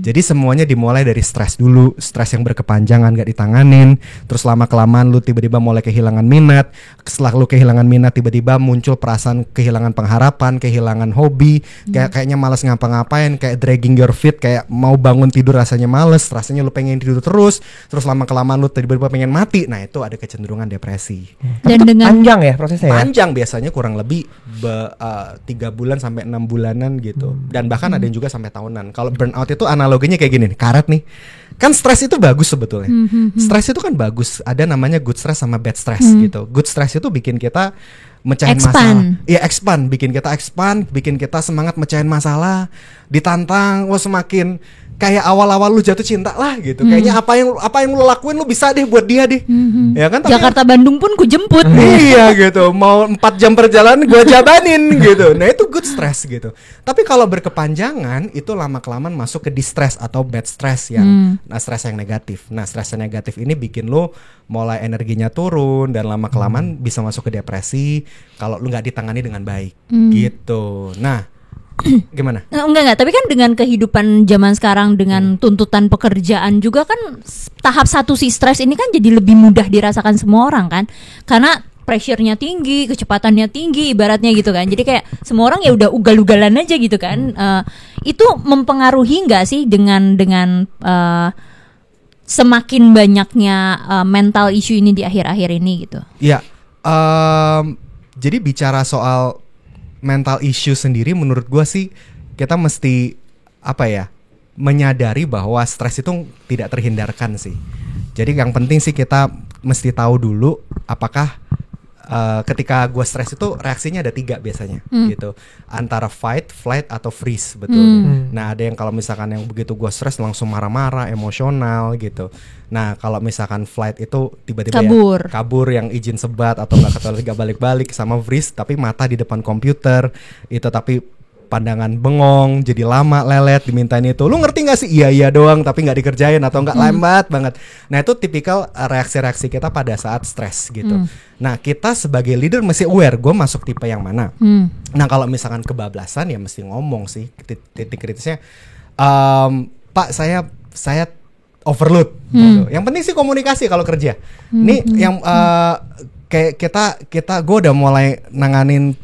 Jadi semuanya dimulai dari stres dulu, stres yang berkepanjangan nggak ditanganin, terus lama kelamaan lu tiba-tiba mulai kehilangan minat. Setelah lu kehilangan minat tiba-tiba muncul perasaan kehilangan pengharapan, kehilangan hobi. Kayaknya malas ngapa-ngapain, kayak dragging your feet, kayak mau bangun tidur rasanya males, rasanya lu pengen tidur terus lama-kelamaan lu tiba-tiba pengen mati. Nah itu ada kecenderungan depresi. Dan dengan panjang ya prosesnya panjang biasanya kurang lebih 3 bulan sampai 6 bulanan gitu. Dan bahkan ada yang juga sampai tahunan. Kalau burnout itu analoginya kayak gini nih, karet nih. Kan stres itu bagus sebetulnya. Stres itu kan bagus. Ada namanya good stress sama bad stress gitu. Good stress itu bikin kita mecahin masalah. Iya, bikin kita semangat mecahin masalah, ditantang, semakin kayak awal-awal lu jatuh cinta lah gitu. Kayaknya apa yang lu lakuin lu bisa deh buat dia deh. Ya kan? Jakarta Bandung pun ku jemput. Iya gitu. Mau 4 jam perjalanan gua jabanin gitu. Nah, itu good stress gitu. Tapi kalau berkepanjangan itu lama-kelamaan masuk ke distress atau bad stress yang stres yang negatif. Nah, stres yang negatif ini bikin lu mulai energinya turun dan lama-kelamaan bisa masuk ke depresi kalau lu nggak ditangani dengan baik gitu. Nah, gimana? Enggak, tapi kan dengan kehidupan zaman sekarang dengan tuntutan pekerjaan juga kan tahap 1 si stres ini kan jadi lebih mudah dirasakan semua orang kan, karena pressure-nya tinggi, kecepatannya tinggi ibaratnya gitu kan. Jadi kayak semua orang ya udah ugal-ugalan aja gitu kan. Itu mempengaruhi nggak sih dengan semakin banyaknya mental issue ini di akhir-akhir ini gitu? Iya. jadi bicara soal mental issue sendiri, menurut gue sih kita mesti menyadari bahwa stres itu tidak terhindarkan sih. Jadi yang penting sih kita mesti tahu dulu apakah ketika gue stres itu reaksinya ada 3 biasanya gitu, antara fight, flight, atau freeze betulnya. Nah ada yang kalau misalkan yang begitu gue stres langsung marah-marah, emosional gitu. Nah kalau misalkan flight itu tiba-tiba kabur yang izin sebat atau nggak ke toilet nggak balik-balik, sama freeze tapi mata di depan komputer itu tapi pandangan bengong, jadi lama, lelet, dimintain itu. Lu ngerti gak sih? Iya doang tapi gak dikerjain atau gak lambat banget. Nah itu tipikal reaksi-reaksi kita pada saat stres gitu. Nah kita sebagai leader mesti aware, gue masuk tipe yang mana. Nah kalau misalkan kebablasan ya mesti ngomong sih. Titik kritisnya, Pak saya overload gitu. Yang penting sih komunikasi kalau kerja. Nih yang kayak kita gue udah mulai nanganin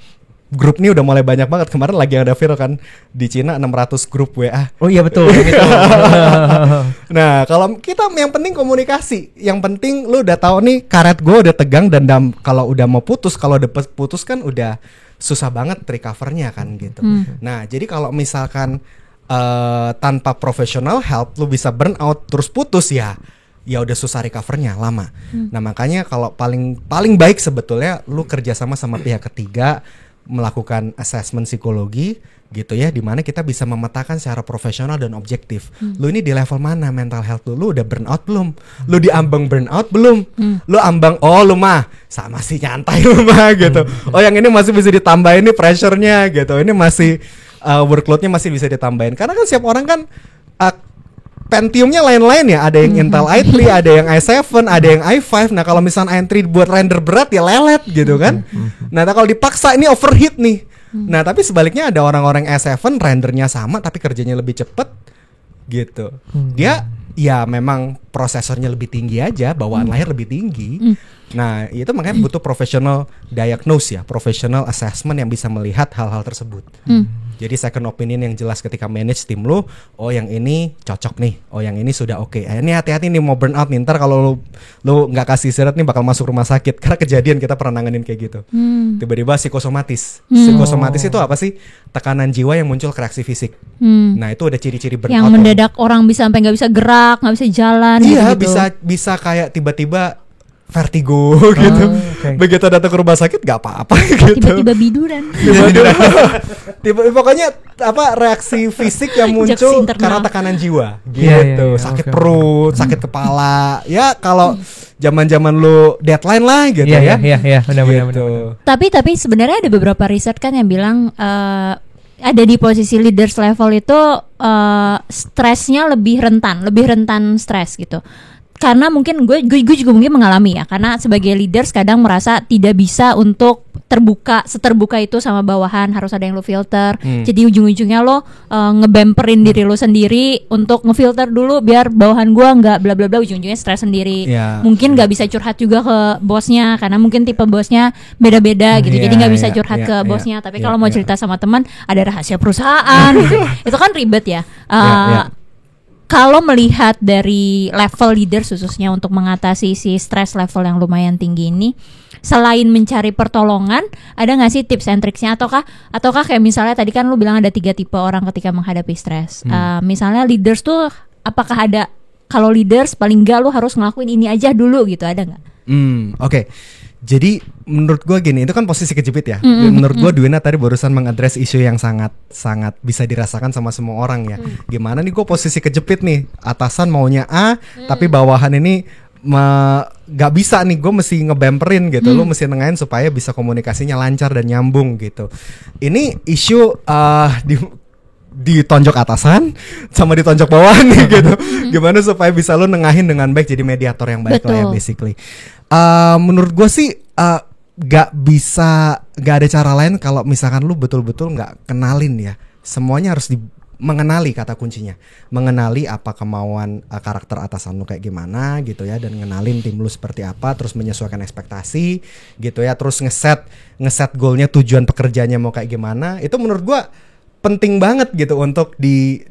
grup nih, udah mulai banyak banget. Kemarin lagi ada viral kan di Cina 600 grup WA. Oh iya betul. Nah kalau kita yang penting komunikasi. Yang penting lu udah tahu nih karet gue udah tegang dan kalau udah mau putus, kalau udah putus kan udah susah banget recovernya kan gitu. Nah jadi kalau misalkan tanpa professional help lu bisa burn out terus putus ya udah susah recovernya lama. Nah makanya kalau paling baik sebetulnya lu kerjasama sama pihak ketiga, melakukan assessment psikologi gitu ya, dimana kita bisa memetakan secara profesional dan objektif. Lu ini di level mana mental health lu udah burn out belum? Lu di ambang burn out belum? Lu ambang lu mah sama sih nyantai lu mah gitu. Oh yang ini masih bisa ditambahin nih pressure-nya gitu. Ini masih workload-nya masih bisa ditambahin. Karena kan setiap orang kan Pentium-nya lain-lain ya, ada yang Intel i3, ada yang i7, ada yang i5. Nah kalau misalnya i3 buat render berat ya lelet gitu kan. Nah kalau dipaksa ini overheat nih. Nah tapi sebaliknya ada orang-orang i7 rendernya sama tapi kerjanya lebih cepet gitu. Dia ya memang prosesornya lebih tinggi aja, bawaan lahir lebih tinggi. Nah itu makanya butuh professional diagnose ya, professional assessment yang bisa melihat hal-hal tersebut. Jadi second opinion yang jelas ketika manage tim lu. Oh yang ini cocok nih, oh yang ini sudah oke. Ini hati-hati nih mau burn out nih, ntar kalau lu nggak kasih istirahat nih bakal masuk rumah sakit. Karena kejadian kita pernah nanganin kayak gitu. Tiba-tiba psikosomatis. Psikosomatis itu apa sih? Tekanan jiwa yang muncul ke reaksi fisik. Nah itu udah ciri-ciri burn out. Yang mendadak orang bisa sampai nggak bisa gerak, nggak bisa jalan. Iya gitu. bisa kayak tiba-tiba vertigo gitu. Begitu datang ke rumah sakit nggak apa-apa gitu. Tiba-tiba biduran. Pokoknya reaksi fisik yang muncul karena tekanan jiwa gitu. Sakit perut, sakit kepala. Ya kalau zaman-zaman lu deadline lah gitu ya. Iya, benar-benar. Tapi sebenarnya ada beberapa riset kan yang bilang ada di posisi leaders level itu stresnya lebih rentan stres gitu. Karena mungkin gue juga mungkin mengalami ya, karena sebagai leaders kadang merasa tidak bisa untuk seterbuka itu sama bawahan, harus ada yang lo filter. Jadi ujung-ujungnya lo ngebemperin diri lo sendiri untuk ngefilter dulu biar bawahan gue nggak bla bla bla, ujung-ujungnya stres sendiri. Mungkin nggak bisa curhat juga ke bosnya karena mungkin tipe bosnya beda-beda gitu. Jadi nggak bisa curhat ke bosnya. Tapi kalau mau cerita sama teman ada rahasia perusahaan gitu. Itu kan ribet ya. Kalau melihat dari level leader khususnya untuk mengatasi si stress level yang lumayan tinggi ini, selain mencari pertolongan, ada nggak sih tips and tricksnya ataukah kayak misalnya tadi kan lu bilang ada 3 tipe orang ketika menghadapi stres. Misalnya leaders tuh apakah ada, kalau leaders paling nggak lu harus ngelakuin ini aja dulu gitu, ada nggak? Oke. Jadi menurut gue gini, itu kan posisi kejepit ya. Menurut gue Dwina tadi barusan mengadres isu yang sangat bisa dirasakan sama semua orang ya. Gimana nih gue posisi kejepit nih, atasan maunya A, tapi bawahan ini gak bisa nih, gue mesti ngebemperin gitu. Lu mesti nengahin supaya bisa komunikasinya lancar dan nyambung gitu. Ini isu ditonjok atasan sama ditonjok bawahan nih gitu. Gimana supaya bisa lu nengahin dengan baik, jadi mediator yang baik lah ya basically. Menurut gue sih gak ada cara lain kalau misalkan lu betul-betul gak kenalin ya. Semuanya harus mengenali, kata kuncinya. Mengenali apa kemauan karakter atasan lu kayak gimana gitu ya, dan ngenalin tim lu seperti apa, terus menyesuaikan ekspektasi gitu ya, terus ngeset goalnya, tujuan pekerjaannya mau kayak gimana. Itu menurut gue penting banget gitu untuk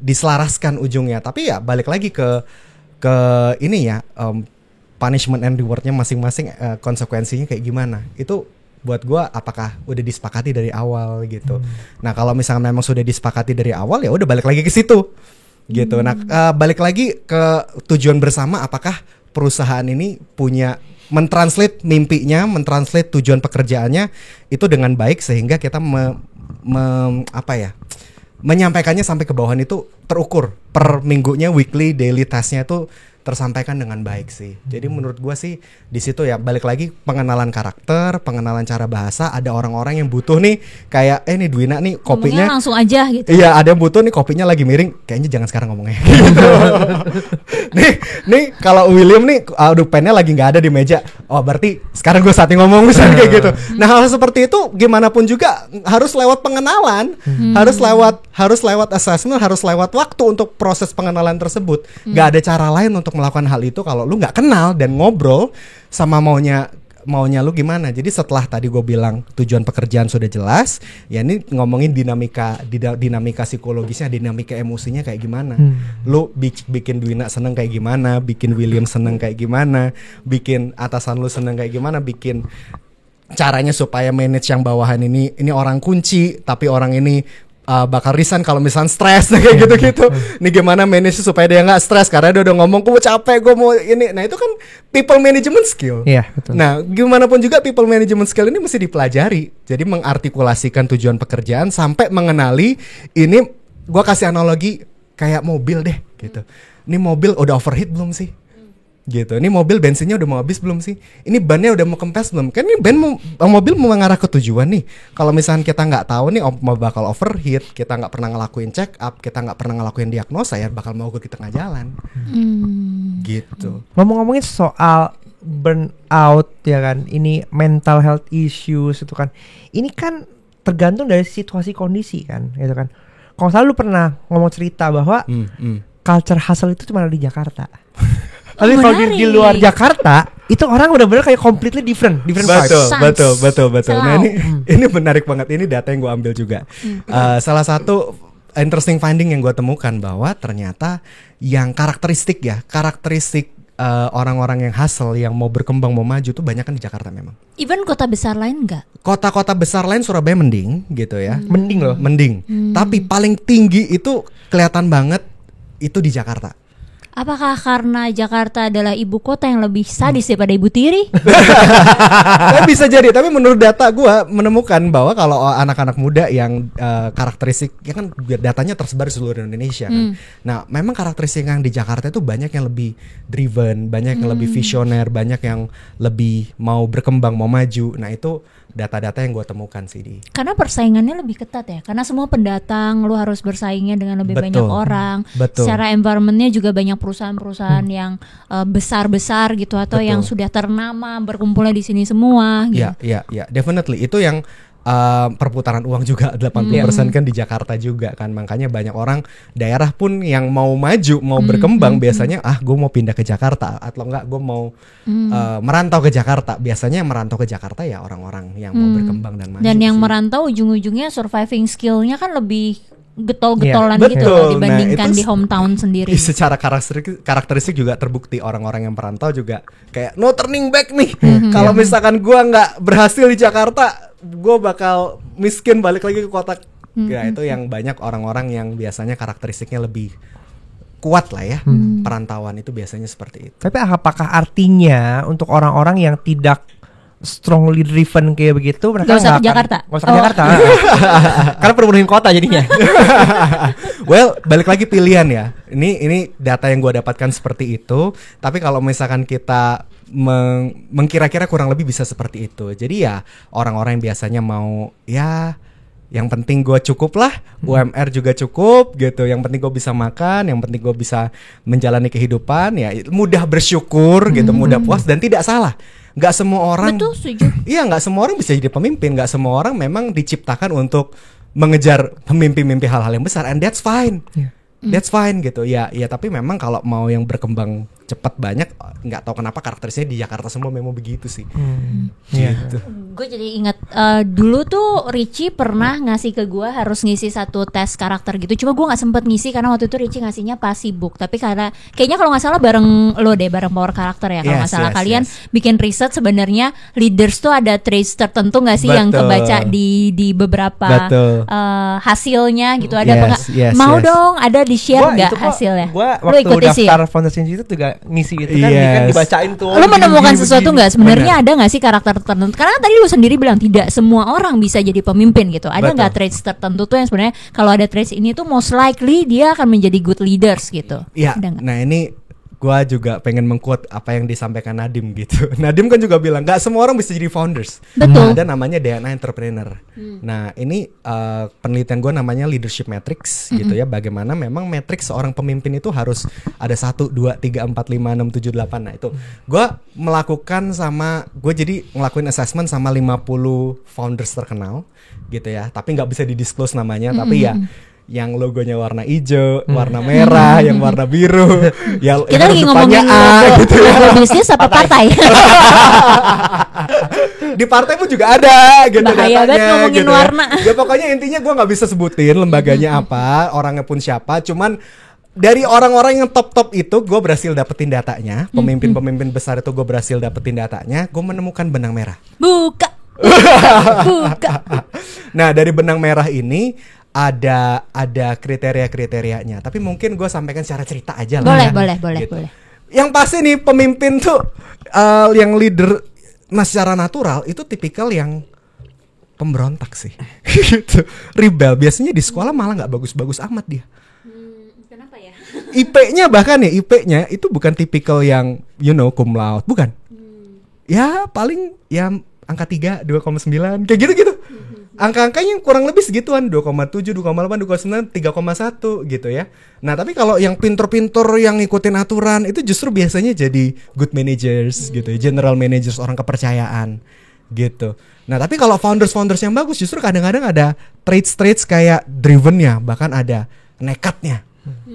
diselaraskan ujungnya. Tapi ya balik lagi ke ini ya, punishment and rewardnya masing-masing, konsekuensinya kayak gimana. Itu buat gue apakah udah disepakati dari awal gitu. Nah kalau misalnya memang sudah disepakati dari awal ya udah balik lagi ke situ gitu. Nah balik lagi ke tujuan bersama, apakah perusahaan ini punya mentranslate mimpinya, mentranslate tujuan pekerjaannya itu dengan baik sehingga kita menyampaikannya sampai ke bawahan itu terukur per minggunya, weekly, daily tasknya itu tersampaikan dengan baik sih. Jadi menurut gua sih di situ ya balik lagi pengenalan karakter, pengenalan cara bahasa. Ada orang-orang yang butuh nih kayak nih Dwina nih kopinya ngomongnya langsung aja gitu. Iya, ada yang butuh nih kopinya lagi miring, kayaknya jangan sekarang ngomongnya. nih kalau William nih aduh pennya lagi nggak ada di meja. Oh berarti sekarang gue saatnya ngomong misalnya kayak gitu. Nah hal seperti itu gimana pun juga harus lewat pengenalan, harus lewat assessment, harus lewat waktu untuk proses pengenalan tersebut. Nggak ada cara lain untuk melakukan hal itu kalau lu nggak kenal dan ngobrol sama maunya lu gimana. Jadi setelah tadi gue bilang tujuan pekerjaan sudah jelas, ya ini ngomongin dinamika psikologisnya, dinamika emosinya kayak gimana. Lu bikin Dwina seneng kayak gimana, bikin William seneng kayak gimana, bikin atasan lu seneng kayak gimana, bikin caranya supaya manage yang bawahan ini orang kunci tapi orang ini bakal resign kalau misalnya stres kayak gitu-gitu. Nih gimana manage supaya dia nggak stres karena dia udah ngomong gue capek, gue mau ini. Nah itu kan people management skill. Iya, betul. Nah gimana pun juga people management skill ini mesti dipelajari. Jadi mengartikulasikan tujuan pekerjaan sampai mengenali ini. Gue kasih analogi kayak mobil deh gitu. Ini mobil udah overheat belum sih? Gitu. Ini mobil bensinnya udah mau habis belum sih? Ini bannya udah mau kempes belum? Kan ini mobil mau mengarah ke tujuan nih. Kalau misalnya kita nggak tahu nih mau bakal overheat, kita nggak pernah ngelakuin check up, kita nggak pernah ngelakuin diagnosa, ya bakal mogok di tengah jalan. Gitu. Ngomong-ngomongin soal burnout ya kan, ini mental health issues itu kan, ini kan tergantung dari situasi kondisi kan, gitu kan. Kalau salah lu pernah ngomong cerita bahwa culture hustle itu cuma ada di Jakarta. Tapi kalau di luar Jakarta itu orang benar-benar kayak completely different vibes. Betul. Nah ini menarik banget, ini data yang gue ambil juga. Salah satu interesting finding yang gue temukan bahwa ternyata yang karakteristik orang-orang yang hustle, yang mau berkembang, mau maju tuh banyak kan di Jakarta memang. Even kota besar lain enggak? Kota-kota besar lain Surabaya mending gitu ya. Mending loh. Tapi paling tinggi itu kelihatan banget itu di Jakarta. Apakah karena Jakarta adalah ibu kota yang lebih sadis daripada ibu tiri? Bisa jadi, tapi menurut data gue menemukan bahwa kalau anak-anak muda yang karakteristik, ya kan datanya tersebar di seluruh Indonesia kan. Nah memang karakteristik yang di Jakarta itu banyak yang lebih driven, banyak yang lebih visioner, banyak yang lebih mau berkembang, mau maju. Nah itu data-data yang gue temukan sih di. Karena persaingannya lebih ketat ya, karena semua pendatang lu harus bersaingnya dengan lebih banyak orang. Secara environmentnya juga banyak perusahaan-perusahaan yang besar-besar gitu, atau yang sudah ternama berkumpulnya di sini semua. Gitu. Ya, definitely itu yang perputaran uang juga 80% kan di Jakarta juga kan. Makanya banyak orang daerah pun yang mau maju, mau berkembang biasanya gue mau pindah ke Jakarta, atau enggak gue mau merantau ke Jakarta. Biasanya yang merantau ke Jakarta ya orang-orang yang mau berkembang dan maju. Dan yang sih. merantau ujung-ujungnya surviving skill-nya kan lebih getol-getolan gitu loh dibandingkan di hometown sendiri. Secara karakteristik juga terbukti orang-orang yang perantau juga kayak no turning back nih. Kalau misalkan gue nggak berhasil di Jakarta, gue bakal miskin balik lagi ke kota. Ya itu yang banyak orang-orang yang biasanya karakteristiknya lebih kuat lah ya. Perantauan itu biasanya seperti itu. Tapi apakah artinya untuk orang-orang yang tidak strongly driven kayak begitu mereka nggak usah ke Jakarta? Nggak usah ke Jakarta. Karena penuhin kota jadinya. Well, balik lagi pilihan ya. Ini data yang gue dapatkan seperti itu. Tapi kalau misalkan kita mengkira-kira kurang lebih bisa seperti itu. Jadi ya orang-orang yang biasanya mau ya yang penting gue cukup lah, UMR juga cukup gitu. Yang penting gue bisa makan, yang penting gue bisa menjalani kehidupan, ya mudah bersyukur gitu, mudah puas dan tidak salah. Nggak semua orang. Betul, setuju. Iya, nggak semua orang bisa jadi pemimpin. Nggak semua orang memang diciptakan untuk mengejar mimpi-mimpi hal-hal yang besar, and that's fine. That's fine gitu. Ya tapi memang kalau mau yang berkembang cepat banyak, nggak tahu kenapa karakterisnya di Jakarta semua memang begitu sih. Gitu. Gue jadi inget dulu tuh Richie pernah ngasih ke gue harus ngisi satu tes karakter gitu. Cuma gue nggak sempet ngisi karena waktu itu Richie ngasihnya pas sibuk. Tapi karena kayaknya kalau nggak salah bareng lo deh, bareng power karakter ya. Kalau nggak salah kalian bikin riset sebenarnya leaders tuh ada traits tertentu nggak sih yang kebaca di beberapa hasilnya gitu. Ada mau dong ada di share nggak hasilnya? Gue waktu daftar Founders Institute juga ngisi gitu kan, kan dibacain tuh. Lo menemukan sesuatu nggak sebenarnya? Ada nggak sih karakter tertentu? Karena tadi lu sendiri bilang tidak semua orang bisa jadi pemimpin gitu. Ada nggak traits tertentu tuh yang sebenarnya kalau ada traits ini tuh most likely dia akan menjadi good leaders gitu? Iya. Nah ini gua juga pengen mengquote apa yang disampaikan Nadim gitu. Nadim kan juga bilang nggak semua orang bisa jadi founders. Betul. Ada namanya DNA entrepreneur. Nah ini penelitian gua namanya leadership matrix gitu ya. Bagaimana memang matrix seorang pemimpin itu harus ada 1, 2, 3, 4, 5, 6, 7, 8. Nah itu gua melakukan gue jadi ngelakuin assessment sama 50 founders terkenal gitu ya. Tapi nggak bisa didisclose namanya. Tapi ya yang logonya warna hijau, warna merah, yang warna biru. Ya, kita lagi ngomongin logo, gitu ya. Logo bisnis apa partai? Di partai pun juga ada gitu. Bahaya banget ngomongin gitu warna. Ya pokoknya intinya gue nggak bisa sebutin lembaganya apa, orangnya pun siapa. Cuman dari orang-orang yang top-top itu gue berhasil dapetin datanya. Pemimpin-pemimpin besar itu gue berhasil dapetin datanya. Gue menemukan benang merah. Buka. Nah dari benang merah ini ada kriteria-kriterianya. Tapi mungkin gue sampaikan secara cerita aja lah. Boleh. Gitu. Yang pasti nih pemimpin tuh yang leader secara natural itu tipikal yang pemberontak sih. Gitu. Rebel. Biasanya di sekolah malah nggak bagus-bagus amat dia. Kenapa ya? IP-nya itu bukan tipikal yang cum laude, bukan. Ya paling ya angka 3, 2,9 kayak gitu-gitu. Angka-angkanya kurang lebih segituan, 2,7, 2,8, 2,9, 3,1 gitu ya. Nah tapi kalau yang pinter-pinter yang ngikutin aturan itu justru biasanya jadi good managers gitu ya, general managers, orang kepercayaan gitu. Nah tapi kalau founders yang bagus justru kadang-kadang ada traits kayak drivennya, bahkan ada nekatnya,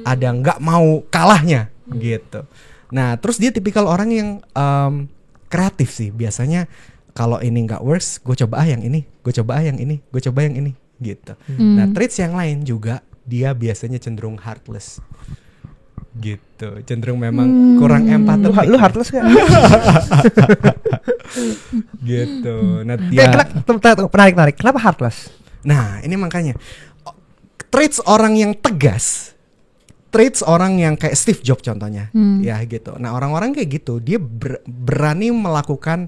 ada nggak mau kalahnya gitu. Nah terus dia tipikal orang yang kreatif sih biasanya. Kalau ini nggak works, gue coba yang ini, gue coba yang ini, gue coba yang ini, gitu. Nah, traits yang lain juga dia biasanya cenderung heartless, gitu. Cenderung memang kurang empathetik. Lu heartless gak? Gitu. Nah, ya. Menarik. Kenapa heartless? Nah, ini makanya traits orang yang tegas, traits orang yang kayak Steve Jobs contohnya, ya gitu. Nah, orang-orang kayak gitu, dia berani melakukan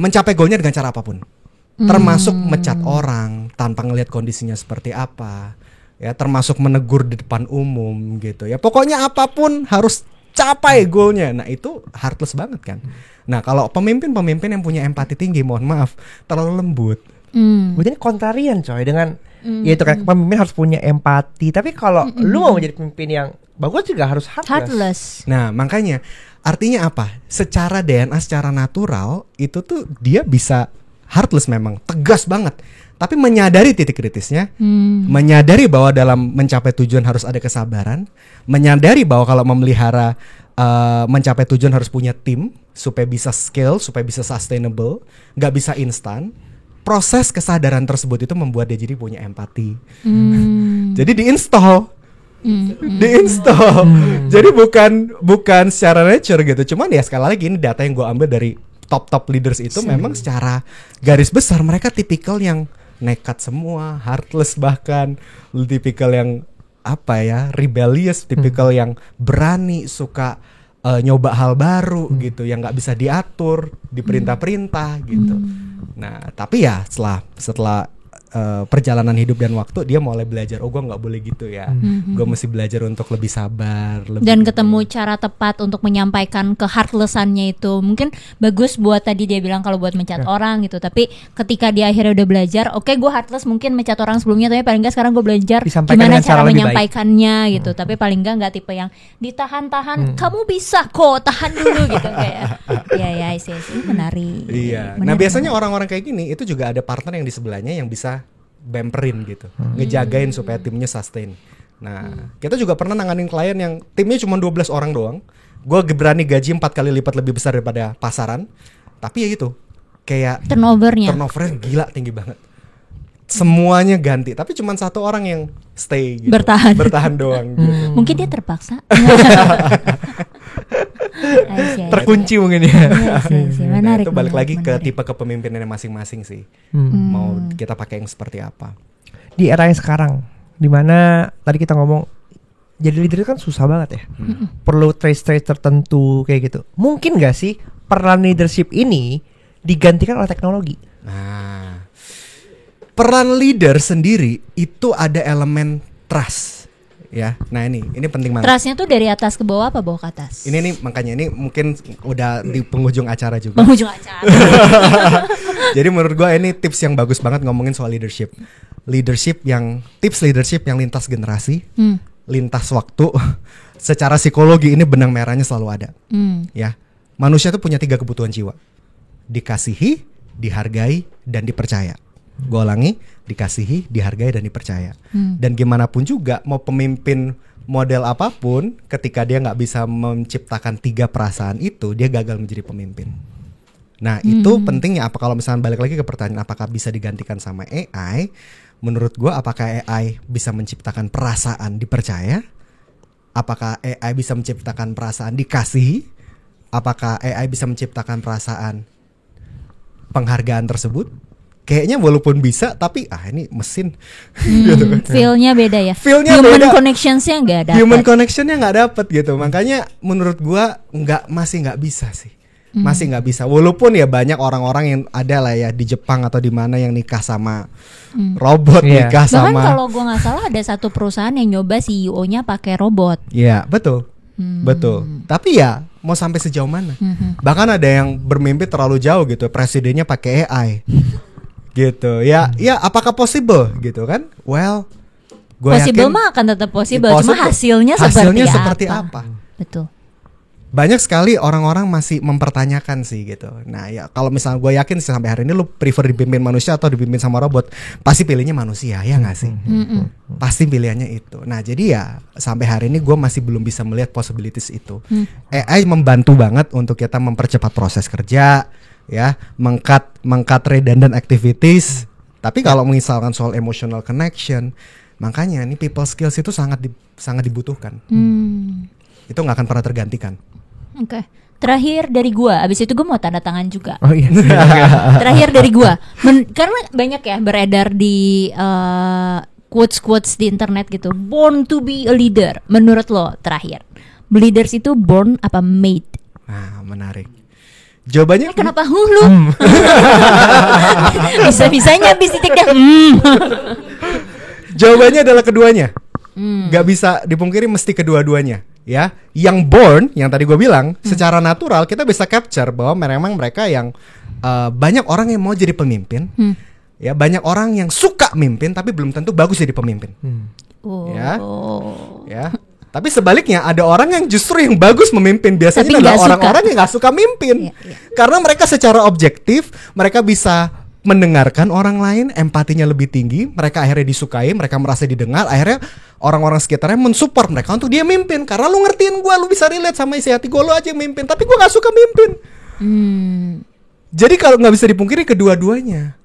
mencapai goalnya dengan cara apapun, termasuk mecat orang tanpa ngelihat kondisinya seperti apa, ya termasuk menegur di depan umum gitu ya. Pokoknya apapun harus capai goalnya. Nah itu heartless banget kan. Nah kalau pemimpin yang punya empati tinggi, mohon maaf, terlalu lembut. Jadi kontrarian coy dengan ya itu kan pemimpin harus punya empati. Tapi kalau lu mau menjadi pemimpin yang bagus juga harus heartless. Nah makanya artinya apa? Secara DNA, secara natural itu tuh dia bisa heartless memang, tegas banget. Tapi menyadari titik kritisnya, menyadari bahwa dalam mencapai tujuan harus ada kesabaran, menyadari bahwa kalau memelihara mencapai tujuan harus punya tim supaya bisa scale, supaya bisa sustainable, nggak bisa instan. Proses kesadaran tersebut itu membuat dia jadi punya empati. Jadi diinstal. Jadi bukan secara nature gitu. Cuman ya sekali lagi ini data yang gue ambil dari top leaders itu memang secara garis besar mereka tipikal yang nekat semua, heartless bahkan, tipikal yang rebellious, tipikal yang berani, suka nyoba hal baru gitu, yang nggak bisa diatur, diperintah-perintah gitu. Nah tapi ya setelah perjalanan hidup dan waktu dia mulai belajar, gue nggak boleh gitu ya, gue mesti belajar untuk lebih sabar, dan ketemu cara tepat untuk menyampaikan ke heartlessannya itu. Mungkin bagus buat tadi dia bilang kalau buat mencat orang gitu, tapi ketika dia akhirnya udah belajar, oke, gue heartless mungkin mencat orang sebelumnya, tapi paling nggak sekarang gue belajar gimana cara menyampaikannya gitu. Tapi paling nggak tipe yang ditahan-tahan, kamu bisa kok, tahan dulu gitu kayak. Ya sih menarik. Iya. Nah biasanya orang-orang kayak gini itu juga ada partner yang di sebelahnya yang bisa bemperin gitu, ngejagain supaya timnya sustain. Nah, kita juga pernah nanganin klien yang timnya cuma 12 orang doang. Gue berani gaji 4 kali lipat lebih besar daripada pasaran. Tapi ya gitu, kayak turnovernya gila tinggi banget. Semuanya ganti, tapi cuma satu orang yang stay gitu. Bertahan doang gitu. mungkin dia terpaksa. Terkunci mungkin ya. Iya sih. Menarik. Itu balik lagi menarik. ke tipe kepemimpinannya masing-masing sih. Mau kita pakai yang seperti apa. Di era yang sekarang, dimana tadi kita ngomong jadi leader itu kan susah banget ya. Perlu traits tertentu kayak gitu. Mungkin gak sih peran leadership ini digantikan oleh teknologi? Nah, peran leader sendiri itu ada elemen trust, ya. Nah ini penting banget. Trustnya tuh dari atas ke bawah apa bawah ke atas? Ini nih makanya ini mungkin udah di penghujung acara juga. Penghujung acara. Jadi menurut gua ini tips yang bagus banget ngomongin soal leadership. Tips leadership yang lintas generasi, lintas waktu. Secara psikologi ini benang merahnya selalu ada. Ya, manusia tuh punya 3 kebutuhan jiwa: dikasihi, dihargai, dan dipercaya. Gue ulangi, dikasihi, dihargai, dan dipercaya. Dan gimana pun juga mau pemimpin model apapun, ketika dia nggak bisa menciptakan 3 perasaan itu, dia gagal menjadi pemimpin. Nah itu pentingnya. Apa kalau misalnya balik lagi ke pertanyaan apakah bisa digantikan sama AI? Menurut gue, apakah AI bisa menciptakan perasaan dipercaya? Apakah AI bisa menciptakan perasaan dikasihi? Apakah AI bisa menciptakan perasaan penghargaan tersebut? Kayaknya walaupun bisa, tapi ini mesin. Gitu kan. Feel-nya beda ya. Feel-nya Human beda. connection-nya nggak ada. Human connection-nya nggak dapet gitu. Makanya menurut gua masih nggak bisa sih. Masih nggak bisa. Walaupun ya banyak orang-orang yang ada lah ya di Jepang atau di mana yang nikah sama robot, nikah Bahkan sama. kalau gua nggak salah ada satu perusahaan yang nyoba CEO-nya pakai robot. Iya betul. Betul. Tapi ya mau sampai sejauh mana? Bahkan ada yang bermimpi terlalu jauh gitu. Presidennya pakai AI. Gitu ya, apakah possible gitu kan? Well, gue Possible yakin mah akan tetap possible, cuma hasilnya seperti apa? Betul. Banyak sekali orang-orang masih mempertanyakan sih gitu. Nah ya kalau misalnya gue yakin sih sampai hari ini lu prefer dipimpin manusia atau dipimpin sama robot, pasti pilihnya manusia ya nggak sih? Pasti pilihannya itu. Nah jadi ya sampai hari ini gue masih belum bisa melihat possibilities itu. AI membantu banget untuk kita mempercepat proses kerja. Ya, mengkat redundant activities. Tapi kalau misalkan soal emotional connection, makanya nih people skills itu sangat dibutuhkan. Itu nggak akan pernah tergantikan. Oke. Terakhir dari gua, abis itu gua mau tanda tangan juga. Oh iya. Terakhir dari gua, karena banyak ya beredar di quotes di internet gitu. Born to be a leader. Menurut lo terakhir, leaders itu born apa made? Nah, menarik. Jawabannya Kenapa hulu? Bisa-bisanya habis titiknya. Jawabannya adalah keduanya. Gak bisa dipungkiri mesti kedua-duanya. Ya, yang born, yang tadi gue bilang, secara natural kita bisa capture bahwa memang mereka yang banyak orang yang mau jadi pemimpin. Ya, banyak orang yang suka mimpin tapi belum tentu bagus jadi pemimpin. Ya. Tapi sebaliknya ada orang yang justru yang bagus memimpin. Biasanya adalah orang-orang yang gak suka mimpin. Karena mereka secara objektif, mereka bisa mendengarkan orang lain, empatinya lebih tinggi, mereka akhirnya disukai, mereka merasa didengar, akhirnya orang-orang sekitarnya mensupport mereka untuk dia mimpin. Karena lu ngertiin gue, lu bisa relate sama isi hati gue, lu aja yang mimpin. Tapi gue gak suka mimpin. Jadi kalau gak bisa dipungkiri kedua-duanya.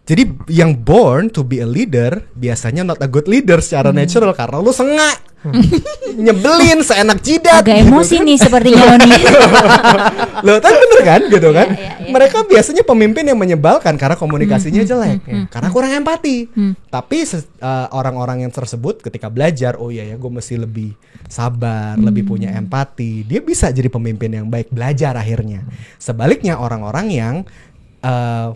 Jadi yang born to be a leader biasanya not a good leader secara natural karena lu sengak, nyebelin, seenak jidat. Agak emosi nih sepertinya Oni. Loh, tapi bener kan, gitu kan? Iya. Mereka biasanya pemimpin yang menyebalkan karena komunikasinya jelek, karena kurang empati. Tapi orang-orang yang tersebut ketika belajar, oh iya ya, gue mesti lebih sabar, lebih punya empati. Dia bisa jadi pemimpin yang baik, belajar akhirnya. Sebaliknya orang-orang yang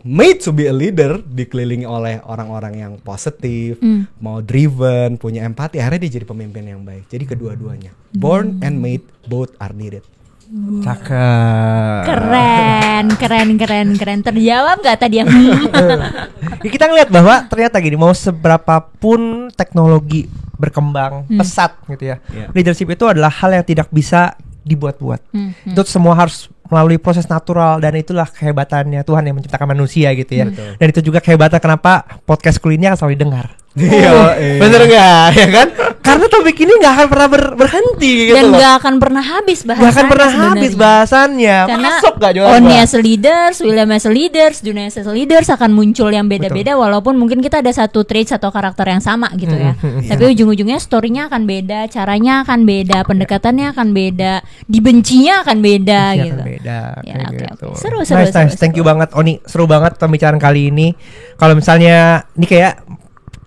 made to be a leader dikelilingi oleh orang-orang yang positif, mau driven, punya empati, akhirnya dia jadi pemimpin yang baik. Jadi kedua-duanya, born and made, both are needed. Cakep. Keren. Terjawab gak tadi yang? Ya, kita ngeliat bahwa ternyata gini, mau seberapapun teknologi berkembang pesat gitu ya, leadership itu adalah hal yang tidak bisa dibuat-buat. Itu semua harus melalui proses natural dan itulah kehebatannya Tuhan yang menciptakan manusia gitu ya. Dan itu juga kehebatan kenapa podcast Kuli ini akan selalu didengar. Bener nggak ya kan? Karena topik ini nggak akan pernah berhenti gitu dan loh. nggak akan pernah habis bahasannya. Nggak akan pernah habis bahasannya. Karena Masuk nggak jualan Oni gua? as a leaders, William as a leaders, Juna as a leaders akan muncul yang beda-beda walaupun mungkin kita ada satu trait atau karakter yang sama gitu ya. Tapi ujung-ujungnya story-nya akan beda, caranya akan beda, pendekatannya akan beda, dibencinya akan beda Iya, gitu. kan beda. Ya, kayak oke, gitu. oke. Seru. Nice. Thank you banget Oni. Seru banget pembicaraan kali ini. Kalau misalnya ini kayak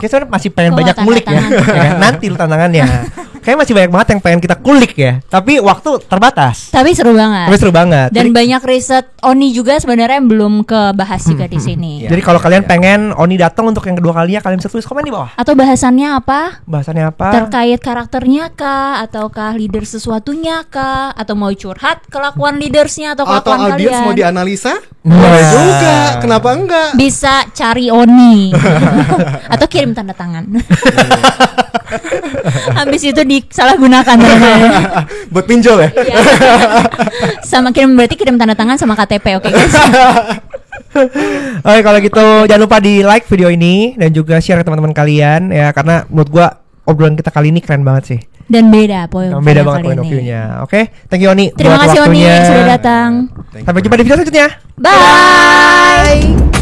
sebenarnya masih pengen banyak ngulik ya. Ya, nanti lu tantangannya. Kayak masih banyak banget yang pengen kita kulik ya. Tapi waktu terbatas. Tapi seru banget. Dan banyak riset Oni juga sebenarnya yang belum kebahas juga di sini. Jadi kalau kalian pengen Oni datang untuk yang kedua kalinya, kalian bisa tulis komen di bawah. Atau bahasannya apa? Bahasannya apa? Terkait karakternya kah, ataukah leader sesuatunya kah, atau mau curhat kelakuan leadersnya atau kelakuan atau audiens kalian? mau dianalisa? Nah. Boleh juga. Kenapa enggak? Bisa cari Oni atau kirim tanda tangan. Habis itu disalahgunakan namanya. Buat pinjol ya? Iya. Sama berarti kirim tanda tangan sama KTP, oke guys. Oke, kalau gitu jangan lupa di like video ini dan juga share ke teman-teman kalian ya, karena menurut gua obrolan kita kali ini keren banget sih. Dan beda Beda kali banget point of ini. view-nya. Oke, thank you Oni. Terima buat kasih Oni waktunya. sudah datang. Sampai jumpa di video selanjutnya. Bye.